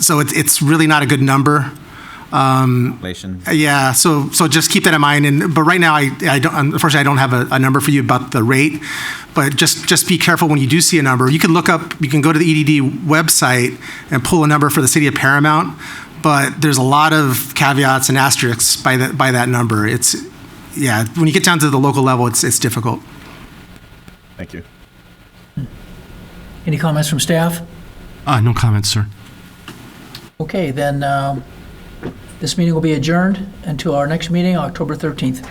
So it's really not a good number. Yeah, so just keep that in mind. But right now, unfortunately, I don't have a number for you about the rate. But just be careful when you do see a number. You can go to the EDD website and pull a number for the city of Paramount. But there's a lot of caveats and asterisks by that number. When you get down to the local level, it's difficult. Thank you. Any comments from staff? No comments, sir. Okay, then this meeting will be adjourned until our next meeting, October 13th.